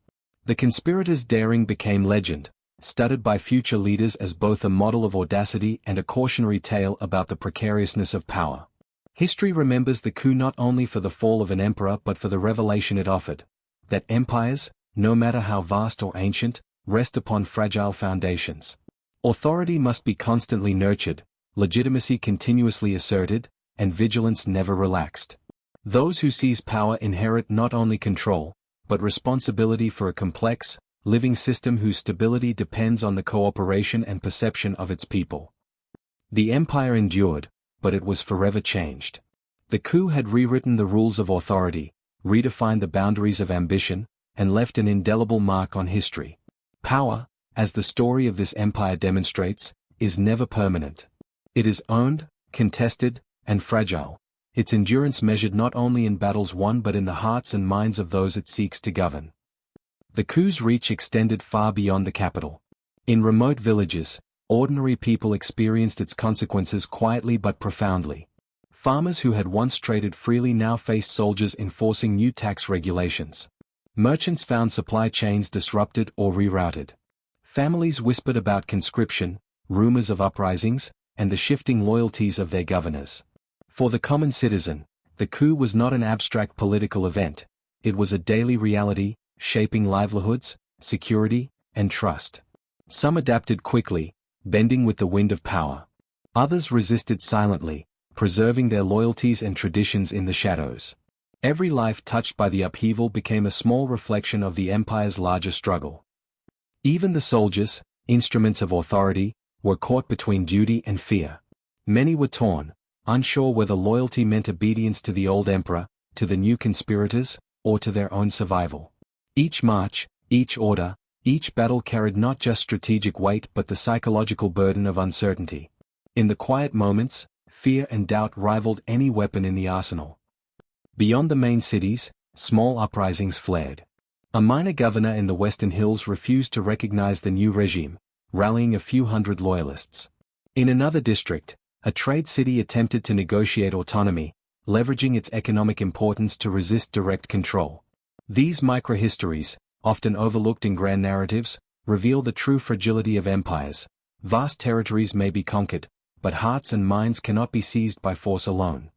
Speaker 1: The conspirators' daring became legend, studied by future leaders as both a model of audacity and a cautionary tale about the precariousness of power. History remembers the coup not only for the fall of an emperor but for the revelation it offered: that empires, no matter how vast or ancient, rest upon fragile foundations. Authority must be constantly nurtured, legitimacy continuously asserted, and vigilance never relaxed. Those who seize power inherit not only control, but responsibility for a complex, living system whose stability depends on the cooperation and perception of its people. The empire endured, but it was forever changed. The coup had rewritten the rules of authority, redefined the boundaries of ambition, and left an indelible mark on history. Power, as the story of this empire demonstrates, is never permanent. It is owned, contested, and fragile, its endurance measured not only in battles won but in the hearts and minds of those it seeks to govern. The coup's reach extended far beyond the capital. In remote villages, ordinary people experienced its consequences quietly but profoundly. Farmers who had once traded freely now faced soldiers enforcing new tax regulations. Merchants found supply chains disrupted or rerouted. Families whispered about conscription, rumors of uprisings, and the shifting loyalties of their governors. For the common citizen, the coup was not an abstract political event. It was a daily reality, shaping livelihoods, security, and trust. Some adapted quickly, bending with the wind of power. Others resisted silently, preserving their loyalties and traditions in the shadows. Every life touched by the upheaval became a small reflection of the empire's larger struggle. Even the soldiers, instruments of authority, were caught between duty and fear. Many were torn, unsure whether loyalty meant obedience to the old emperor, to the new conspirators, or to their own survival. Each march, each order, each battle carried not just strategic weight but the psychological burden of uncertainty. In the quiet moments, fear and doubt rivaled any weapon in the arsenal. Beyond the main cities, small uprisings flared. A minor governor in the Western Hills refused to recognize the new regime, rallying a few hundred loyalists. In another district, a trade city attempted to negotiate autonomy, leveraging its economic importance to resist direct control. These microhistories, often overlooked in grand narratives, reveal the true fragility of empires. Vast territories may be conquered, but hearts and minds cannot be seized by force alone.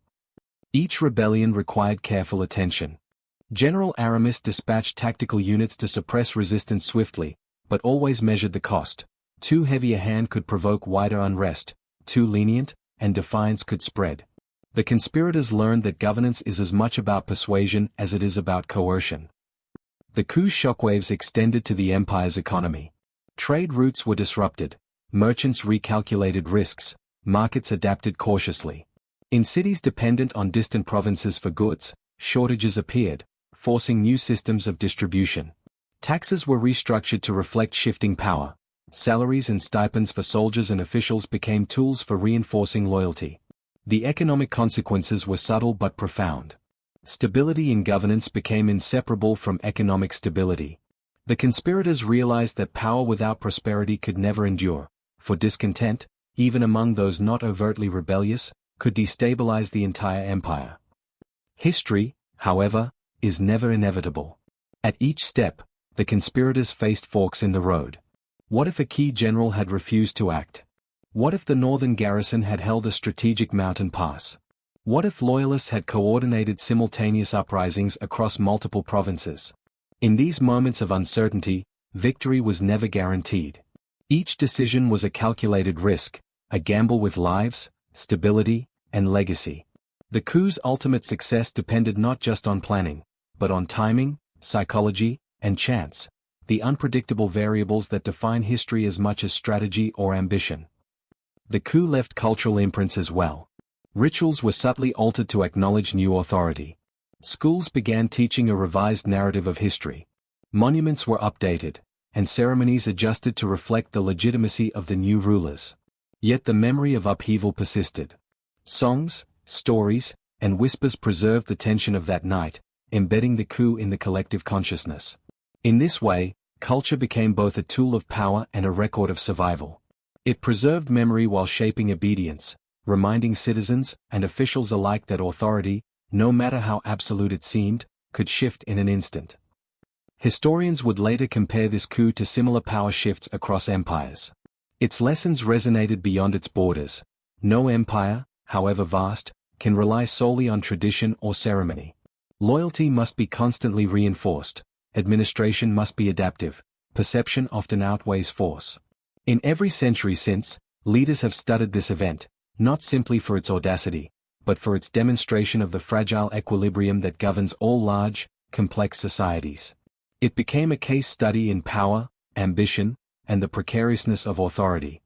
Speaker 1: Each rebellion required careful attention. General Aramis dispatched tactical units to suppress resistance swiftly, but always measured the cost. Too heavy a hand could provoke wider unrest, too lenient, and defiance could spread. The conspirators learned that governance is as much about persuasion as it is about coercion. The coup's shockwaves extended to the empire's economy. Trade routes were disrupted, merchants recalculated risks, markets adapted cautiously. In cities dependent on distant provinces for goods, shortages appeared, forcing new systems of distribution. Taxes were restructured to reflect shifting power. Salaries and stipends for soldiers and officials became tools for reinforcing loyalty. The economic consequences were subtle but profound. Stability in governance became inseparable from economic stability. The conspirators realized that power without prosperity could never endure, for discontent, even among those not overtly rebellious, could destabilize the entire empire. History, however, is never inevitable. At each step, the conspirators faced forks in the road. What if a key general had refused to act? What if the northern garrison had held a strategic mountain pass? What if loyalists had coordinated simultaneous uprisings across multiple provinces? In these moments of uncertainty, victory was never guaranteed. Each decision was a calculated risk, a gamble with lives, stability, and legacy. The coup's ultimate success depended not just on planning, but on timing, psychology, and chance, the unpredictable variables that define history as much as strategy or ambition. The coup left cultural imprints as well. Rituals were subtly altered to acknowledge new authority. Schools began teaching a revised narrative of history. Monuments were updated, and ceremonies adjusted to reflect the legitimacy of the new rulers. Yet the memory of upheaval persisted. Songs, stories, and whispers preserved the tension of that night, embedding the coup in the collective consciousness. In this way, culture became both a tool of power and a record of survival. It preserved memory while shaping obedience, reminding citizens and officials alike that authority, no matter how absolute it seemed, could shift in an instant. Historians would later compare this coup to similar power shifts across empires. Its lessons resonated beyond its borders. No empire, however vast, can rely solely on tradition or ceremony. Loyalty must be constantly reinforced. Administration must be adaptive. Perception often outweighs force. In every century since, leaders have studied this event, not simply for its audacity, but for its demonstration of the fragile equilibrium that governs all large, complex societies. It became a case study in power, ambition, and the precariousness of authority.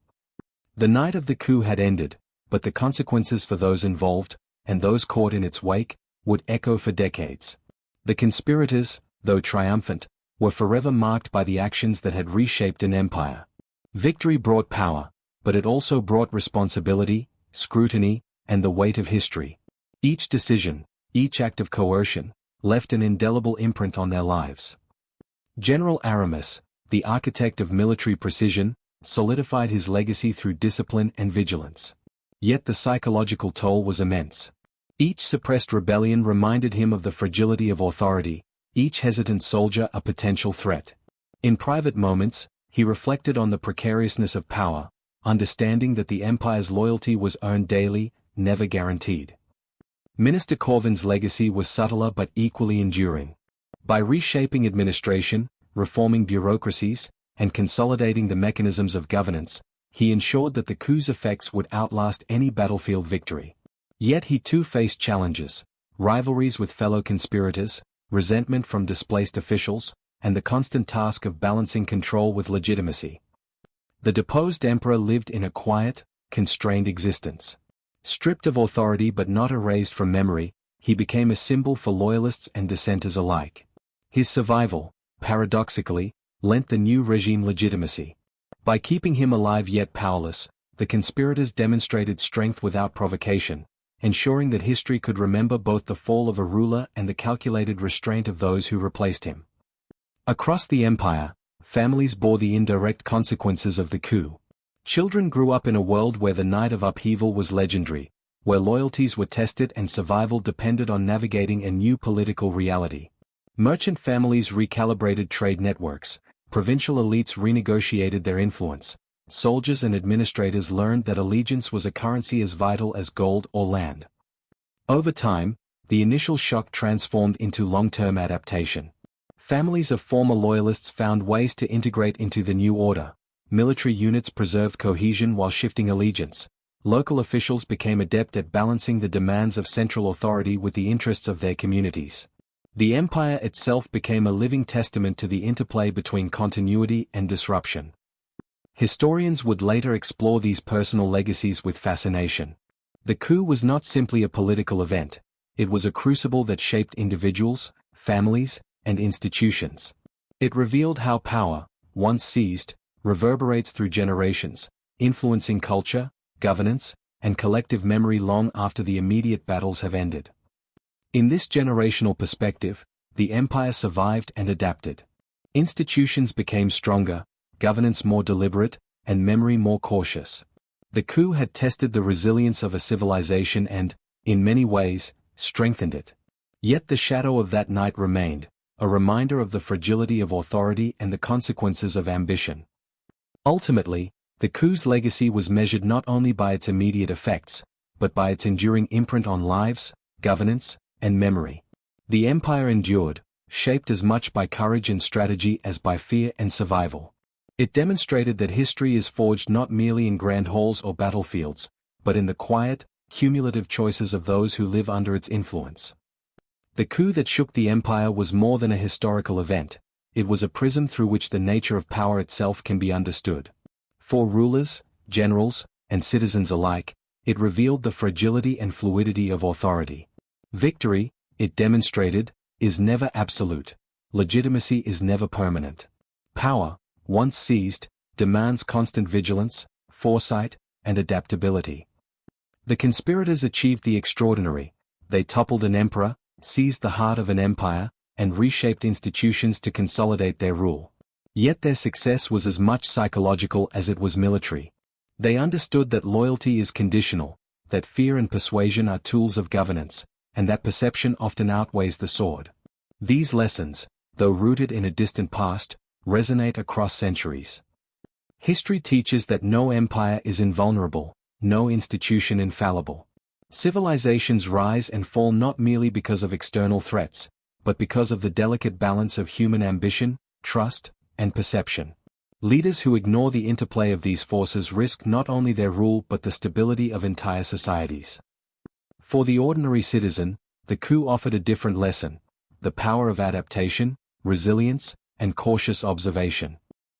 Speaker 1: The night of the coup had ended, but the consequences for those involved, and those caught in its wake, would echo for decades. The conspirators, though triumphant, were forever marked by the actions that had reshaped an empire. Victory brought power, but it also brought responsibility, scrutiny, and the weight of history. Each decision, each act of coercion, left an indelible imprint on their lives. General Aramis, the architect of military precision, solidified his legacy through discipline and vigilance. Yet the psychological toll was immense. Each suppressed rebellion reminded him of the fragility of authority, each hesitant soldier a potential threat. In private moments, he reflected on the precariousness of power, understanding that the empire's loyalty was earned daily, never guaranteed. Minister Corvin's legacy was subtler but equally enduring. By reshaping administration, reforming bureaucracies, and consolidating the mechanisms of governance, he ensured that the coup's effects would outlast any battlefield victory. Yet he too faced challenges: rivalries with fellow conspirators, resentment from displaced officials, and the constant task of balancing control with legitimacy. The deposed emperor lived in a quiet, constrained existence. Stripped of authority but not erased from memory, he became a symbol for loyalists and dissenters alike. His survival, paradoxically, lent the new regime legitimacy. By keeping him alive yet powerless, the conspirators demonstrated strength without provocation, ensuring that history could remember both the fall of a ruler and the calculated restraint of those who replaced him. Across the empire, families bore the indirect consequences of the coup. Children grew up in a world where the night of upheaval was legendary, where loyalties were tested and survival depended on navigating a new political reality. Merchant families recalibrated trade networks, provincial elites renegotiated their influence, soldiers and administrators learned that allegiance was a currency as vital as gold or land. Over time, the initial shock transformed into long-term adaptation. Families of former loyalists found ways to integrate into the new order. Military units preserved cohesion while shifting allegiance. Local officials became adept at balancing the demands of central authority with the interests of their communities. The empire itself became a living testament to the interplay between continuity and disruption. Historians would later explore these personal legacies with fascination. The coup was not simply a political event, it was a crucible that shaped individuals, families, and institutions. It revealed how power, once seized, reverberates through generations, influencing culture, governance, and collective memory long after the immediate battles have ended. In this generational perspective, the empire survived and adapted. Institutions became stronger, governance more deliberate, and memory more cautious. The coup had tested the resilience of a civilization and, in many ways, strengthened it. Yet the shadow of that night remained, a reminder of the fragility of authority and the consequences of ambition. Ultimately, the coup's legacy was measured not only by its immediate effects, but by its enduring imprint on lives, governance, and memory. The empire endured, shaped as much by courage and strategy as by fear and survival. It demonstrated that history is forged not merely in grand halls or battlefields, but in the quiet, cumulative choices of those who live under its influence. The coup that shook the empire was more than a historical event, it was a prism through which the nature of power itself can be understood. For rulers, generals, and citizens alike, it revealed the fragility and fluidity of authority. Victory, it demonstrated, is never absolute. Legitimacy is never permanent. Power, once seized, demands constant vigilance, foresight, and adaptability. The conspirators achieved the extraordinary. They toppled an emperor, seized the heart of an empire, and reshaped institutions to consolidate their rule. Yet their success was as much psychological as it was military. They understood that loyalty is conditional, that fear and persuasion are tools of governance, and that perception often outweighs the sword. These lessons, though rooted in a distant past, resonate across centuries. History teaches that no empire is invulnerable, no institution infallible. Civilizations rise and fall not merely because of external threats, but because of the delicate balance of human ambition, trust, and perception. Leaders who ignore the interplay of these forces risk not only their rule but the stability of entire societies. For the ordinary citizen, the coup offered a different lesson: the power of adaptation, resilience, and cautious observation.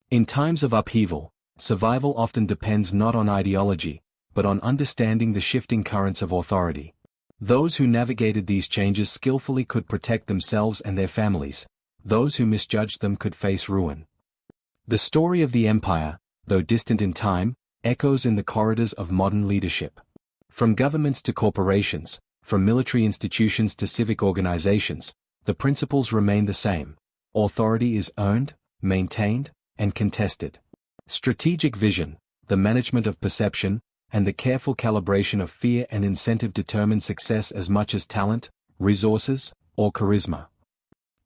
Speaker 1: In times of upheaval, survival often depends not on ideology, but on understanding the shifting currents of authority. Those who navigated these changes skillfully could protect themselves and their families. Those who misjudged them could face ruin. The story of the empire, though distant in time, echoes in the corridors of modern leadership. From governments to corporations, from military institutions to civic organizations, the principles remain the same. Authority is earned, maintained, and contested. Strategic vision, the management of perception, and the careful calibration of fear and incentive determine success as much as talent, resources, or charisma.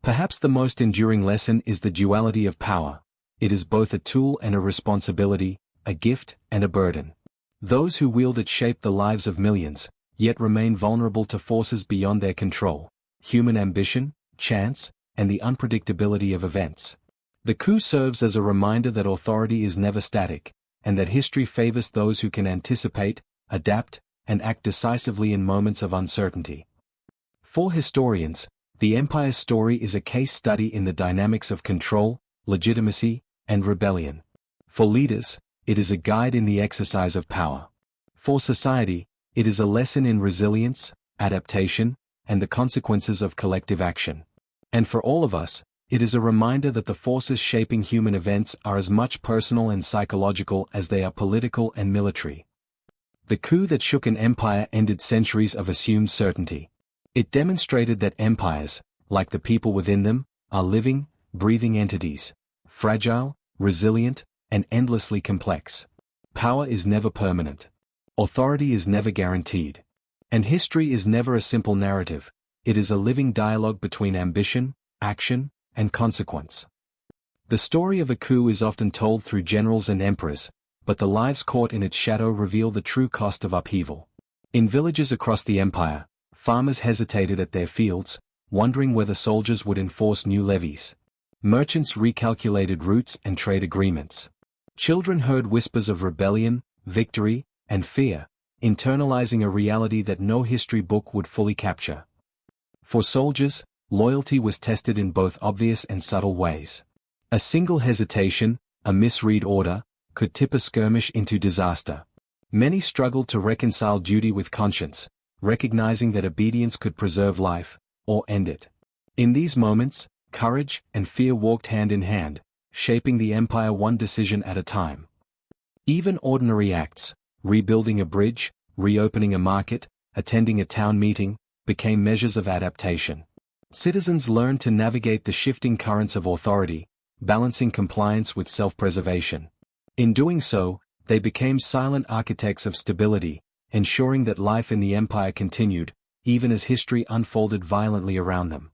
Speaker 1: Perhaps the most enduring lesson is the duality of power. It is both a tool and a responsibility, a gift and a burden. Those who wield it shape the lives of millions, yet remain vulnerable to forces beyond their control: human ambition, chance, and the unpredictability of events. The coup serves as a reminder that authority is never static, and that history favors those who can anticipate, adapt, and act decisively in moments of uncertainty. For historians, the empire's story is a case study in the dynamics of control, legitimacy, and rebellion. For leaders, it is a guide in the exercise of power. For society, it is a lesson in resilience, adaptation, and the consequences of collective action. And for all of us, it is a reminder that the forces shaping human events are as much personal and psychological as they are political and military. The coup that shook an empire ended centuries of assumed certainty. It demonstrated that empires, like the people within them, are living, breathing entities, fragile, resilient, and endlessly complex. Power is never permanent. Authority is never guaranteed. And history is never a simple narrative. It is a living dialogue between ambition, action, and consequence. The story of a coup is often told through generals and emperors, but the lives caught in its shadow reveal the true cost of upheaval. In villages across the empire, farmers hesitated at their fields, wondering whether soldiers would enforce new levies. Merchants recalculated routes and trade agreements. Children heard whispers of rebellion, victory, and fear, internalizing a reality that no history book would fully capture. For soldiers, loyalty was tested in both obvious and subtle ways. A single hesitation, a misread order, could tip a skirmish into disaster. Many struggled to reconcile duty with conscience, recognizing that obedience could preserve life, or end it. In these moments, courage and fear walked hand in hand, shaping the empire one decision at a time. Even ordinary acts, rebuilding a bridge, reopening a market, attending a town meeting, became measures of adaptation. Citizens learned to navigate the shifting currents of authority, balancing compliance with self-preservation. In doing so, they became silent architects of stability, ensuring that life in the empire continued, even as history unfolded violently around them.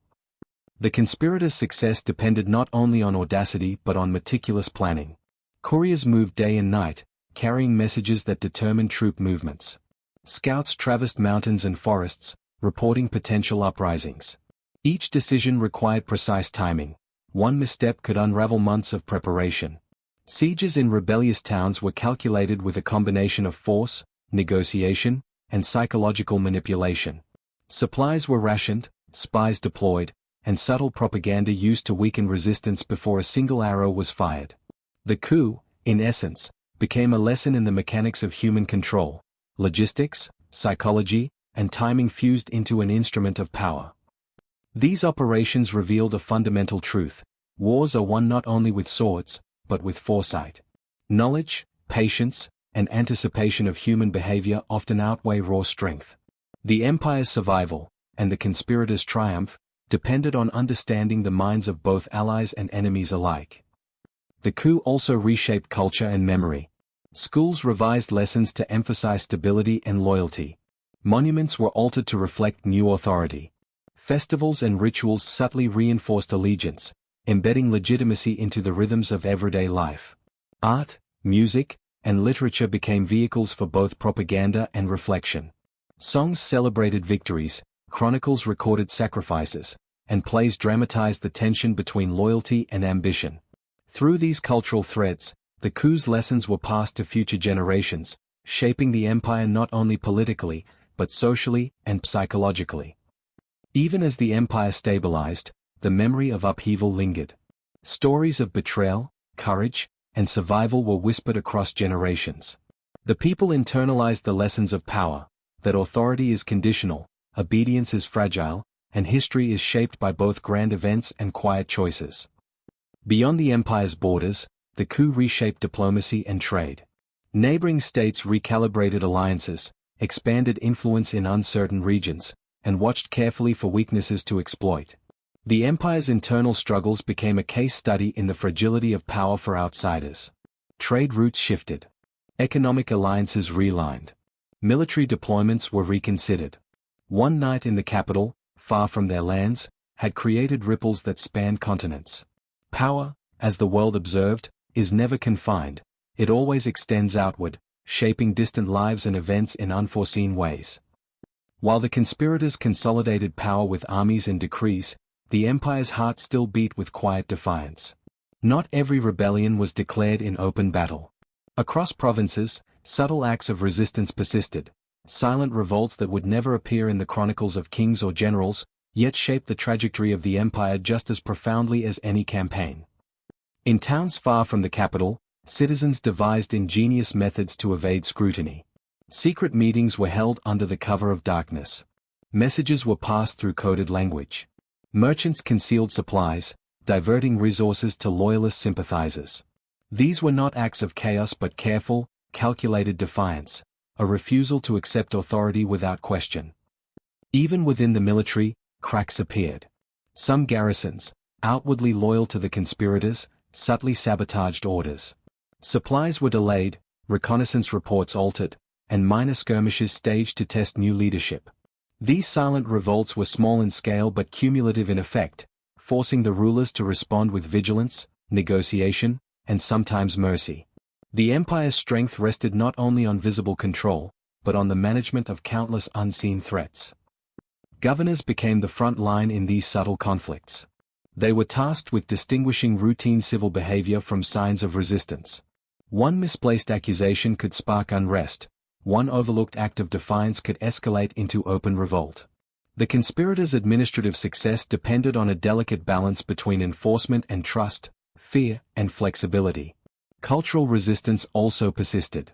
Speaker 1: The conspirators' success depended not only on audacity but on meticulous planning. Couriers moved day and night, carrying messages that determined troop movements. Scouts traversed mountains and forests, reporting potential uprisings. Each decision required precise timing. One misstep could unravel months of preparation. Sieges in rebellious towns were calculated with a combination of force, negotiation, and psychological manipulation. Supplies were rationed, spies deployed, and subtle propaganda used to weaken resistance before a single arrow was fired. The coup, in essence, became a lesson in the mechanics of human control: logistics, psychology, and timing fused into an instrument of power. These operations revealed a fundamental truth: wars are won not only with swords, but with foresight. Knowledge, patience, and anticipation of human behavior often outweigh raw strength. The empire's survival, and the conspirators' triumph, depended on understanding the minds of both allies and enemies alike. The coup also reshaped culture and memory. Schools revised lessons to emphasize stability and loyalty. Monuments were altered to reflect new authority. Festivals and rituals subtly reinforced allegiance, embedding legitimacy into the rhythms of everyday life. Art, music, and literature became vehicles for both propaganda and reflection. Songs celebrated victories, chronicles recorded sacrifices, and plays dramatized the tension between loyalty and ambition. Through these cultural threads, the coup's lessons were passed to future generations, shaping the empire not only politically, but socially and psychologically. Even as the empire stabilized, the memory of upheaval lingered. Stories of betrayal, courage, and survival were whispered across generations. The people internalized the lessons of power, that authority is conditional, obedience is fragile, and history is shaped by both grand events and quiet choices. Beyond the empire's borders, the coup reshaped diplomacy and trade. Neighboring states recalibrated alliances, expanded influence in uncertain regions, and watched carefully for weaknesses to exploit. The empire's internal struggles became a case study in the fragility of power for outsiders. Trade routes shifted. Economic alliances realigned. Military deployments were reconsidered. One night in the capital, far from their lands, had created ripples that spanned continents. Power, as the world observed, is never confined, it always extends outward, shaping distant lives and events in unforeseen ways. While the conspirators consolidated power with armies and decrees, the empire's heart still beat with quiet defiance. Not every rebellion was declared in open battle. Across provinces, subtle acts of resistance persisted, silent revolts that would never appear in the chronicles of kings or generals, yet shaped the trajectory of the empire just as profoundly as any campaign. In towns far from the capital, citizens devised ingenious methods to evade scrutiny. Secret meetings were held under the cover of darkness. Messages were passed through coded language. Merchants concealed supplies, diverting resources to loyalist sympathizers. These were not acts of chaos but careful, calculated defiance, a refusal to accept authority without question. Even within the military, cracks appeared. Some garrisons, outwardly loyal to the conspirators, subtly sabotaged orders. Supplies were delayed, reconnaissance reports altered, and minor skirmishes staged to test new leadership. These silent revolts were small in scale but cumulative in effect, forcing the rulers to respond with vigilance, negotiation, and sometimes mercy. The empire's strength rested not only on visible control, but on the management of countless unseen threats. Governors became the front line in these subtle conflicts. They were tasked with distinguishing routine civil behavior from signs of resistance. One misplaced accusation could spark unrest, one overlooked act of defiance could escalate into open revolt. The conspirators' administrative success depended on a delicate balance between enforcement and trust, fear and flexibility. Cultural resistance also persisted.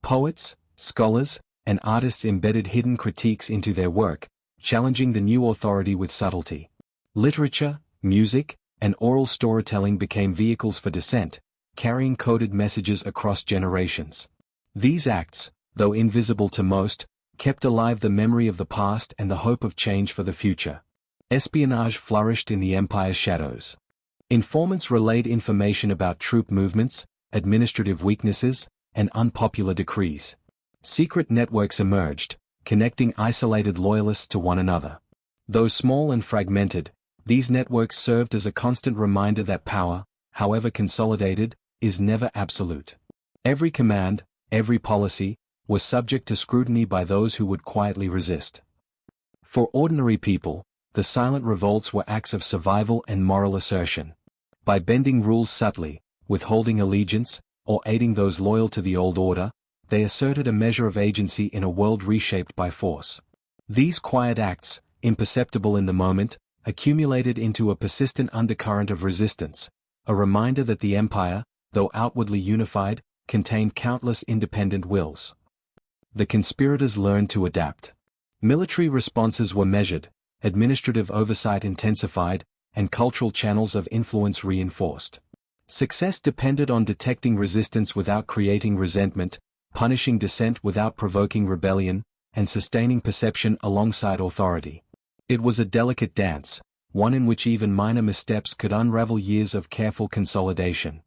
Speaker 1: Poets, scholars, and artists embedded hidden critiques into their work, challenging the new authority with subtlety. Literature, music, and oral storytelling became vehicles for dissent, carrying coded messages across generations. These acts, though invisible to most, kept alive the memory of the past and the hope of change for the future. Espionage flourished in the empire's shadows. Informants relayed information about troop movements, administrative weaknesses, and unpopular decrees. Secret networks emerged, connecting isolated loyalists to one another. Though small and fragmented, these networks served as a constant reminder that power, however consolidated, is never absolute. Every command, every policy, was subject to scrutiny by those who would quietly resist. For ordinary people, the silent revolts were acts of survival and moral assertion. By bending rules subtly, withholding allegiance, or aiding those loyal to the old order, they asserted a measure of agency in a world reshaped by force. These quiet acts, imperceptible in the moment, accumulated into a persistent undercurrent of resistance, a reminder that the empire, though outwardly unified, contained countless independent wills. The conspirators learned to adapt. Military responses were measured, administrative oversight intensified, and cultural channels of influence reinforced. Success depended on detecting resistance without creating resentment, punishing dissent without provoking rebellion, and sustaining perception alongside authority. It was a delicate dance, one in which even minor missteps could unravel years of careful consolidation.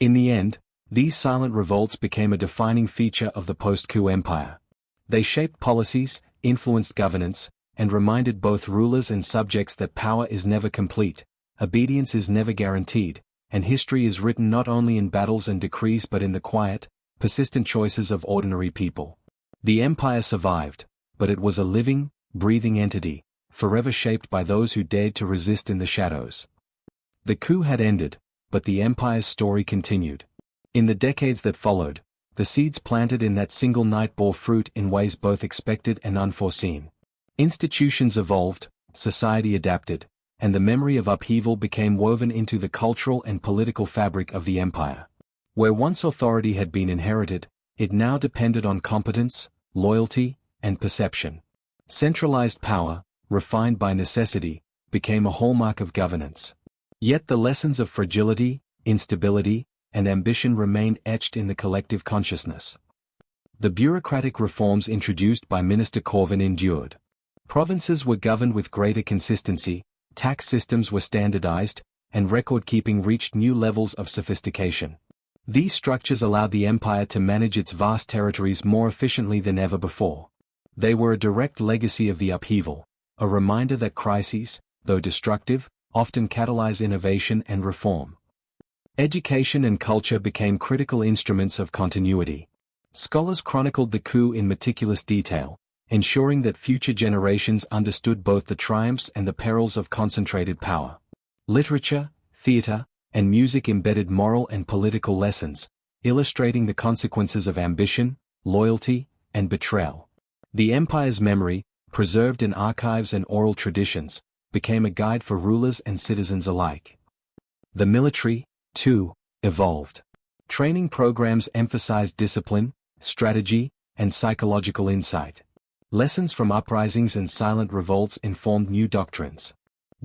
Speaker 1: In the end, these silent revolts became a defining feature of the post-coup empire. They shaped policies, influenced governance, and reminded both rulers and subjects that power is never complete, obedience is never guaranteed, and history is written not only in battles and decrees but in the quiet, persistent choices of ordinary people. The empire survived, but it was a living, breathing entity, forever shaped by those who dared to resist in the shadows. The coup had ended, but the empire's story continued. In the decades that followed, the seeds planted in that single night bore fruit in ways both expected and unforeseen. Institutions evolved, society adapted, and the memory of upheaval became woven into the cultural and political fabric of the empire. Where once authority had been inherited, it now depended on competence, loyalty, and perception. Centralized power, refined by necessity, became a hallmark of governance. Yet the lessons of fragility, instability, and ambition remained etched in the collective consciousness. The bureaucratic reforms introduced by Minister Corvin endured. Provinces were governed with greater consistency, tax systems were standardized, and record-keeping reached new levels of sophistication. These structures allowed the empire to manage its vast territories more efficiently than ever before. They were a direct legacy of the upheaval, a reminder that crises, though destructive, often catalyze innovation and reform. Education and culture became critical instruments of continuity. Scholars chronicled the coup in meticulous detail, ensuring that future generations understood both the triumphs and the perils of concentrated power. Literature, theater, and music embedded moral and political lessons, illustrating the consequences of ambition, loyalty, and betrayal. The empire's memory, preserved in archives and oral traditions, became a guide for rulers and citizens alike. The military, too, evolved. Training programs emphasized discipline, strategy, and psychological insight. Lessons from uprisings and silent revolts informed new doctrines.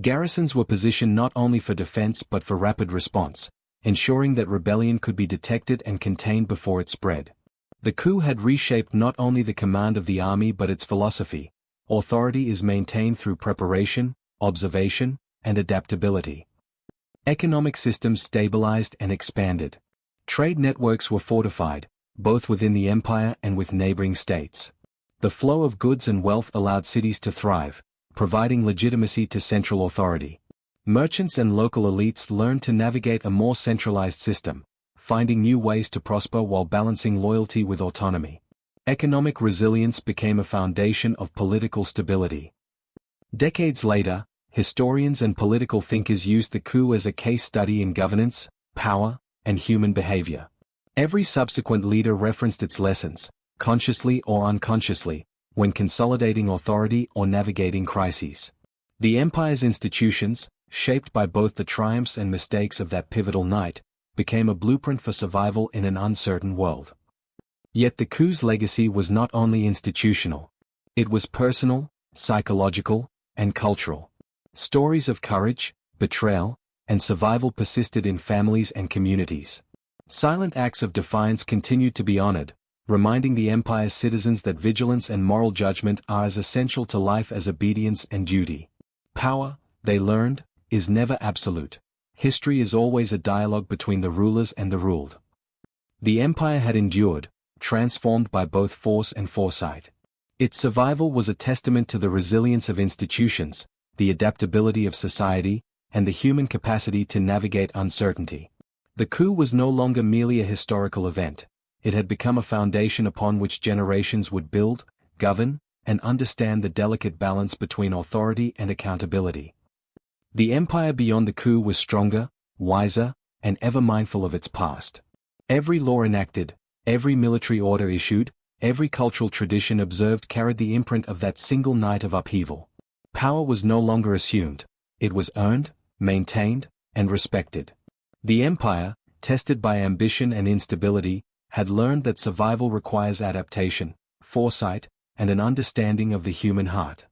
Speaker 1: Garrisons were positioned not only for defense but for rapid response, ensuring that rebellion could be detected and contained before it spread. The coup had reshaped not only the command of the army but its philosophy. Authority is maintained through preparation, observation, and adaptability. Economic systems stabilized and expanded. Trade networks were fortified, both within the empire and with neighboring states. The flow of goods and wealth allowed cities to thrive, providing legitimacy to central authority. Merchants and local elites learned to navigate a more centralized system, finding new ways to prosper while balancing loyalty with autonomy. Economic resilience became a foundation of political stability. Decades later, historians and political thinkers used the coup as a case study in governance, power, and human behavior. Every subsequent leader referenced its lessons, consciously or unconsciously, when consolidating authority or navigating crises. The empire's institutions, shaped by both the triumphs and mistakes of that pivotal night, became a blueprint for survival in an uncertain world. Yet the coup's legacy was not only institutional. It was personal, psychological, and cultural. Stories of courage, betrayal, and survival persisted in families and communities. Silent acts of defiance continued to be honored, reminding the empire's citizens that vigilance and moral judgment are as essential to life as obedience and duty. Power, they learned, is never absolute. History is always a dialogue between the rulers and the ruled. The empire had endured, transformed by both force and foresight. Its survival was a testament to the resilience of institutions, the adaptability of society, and the human capacity to navigate uncertainty. The coup was no longer merely a historical event. It had become a foundation upon which generations would build, govern, and understand the delicate balance between authority and accountability. The empire beyond the coup was stronger, wiser, and ever mindful of its past. Every law enacted, every military order issued, every cultural tradition observed carried the imprint of that single night of upheaval. Power was no longer assumed, it was earned, maintained, and respected. The empire, tested by ambition and instability, had learned that survival requires adaptation, foresight, and an understanding of the human heart.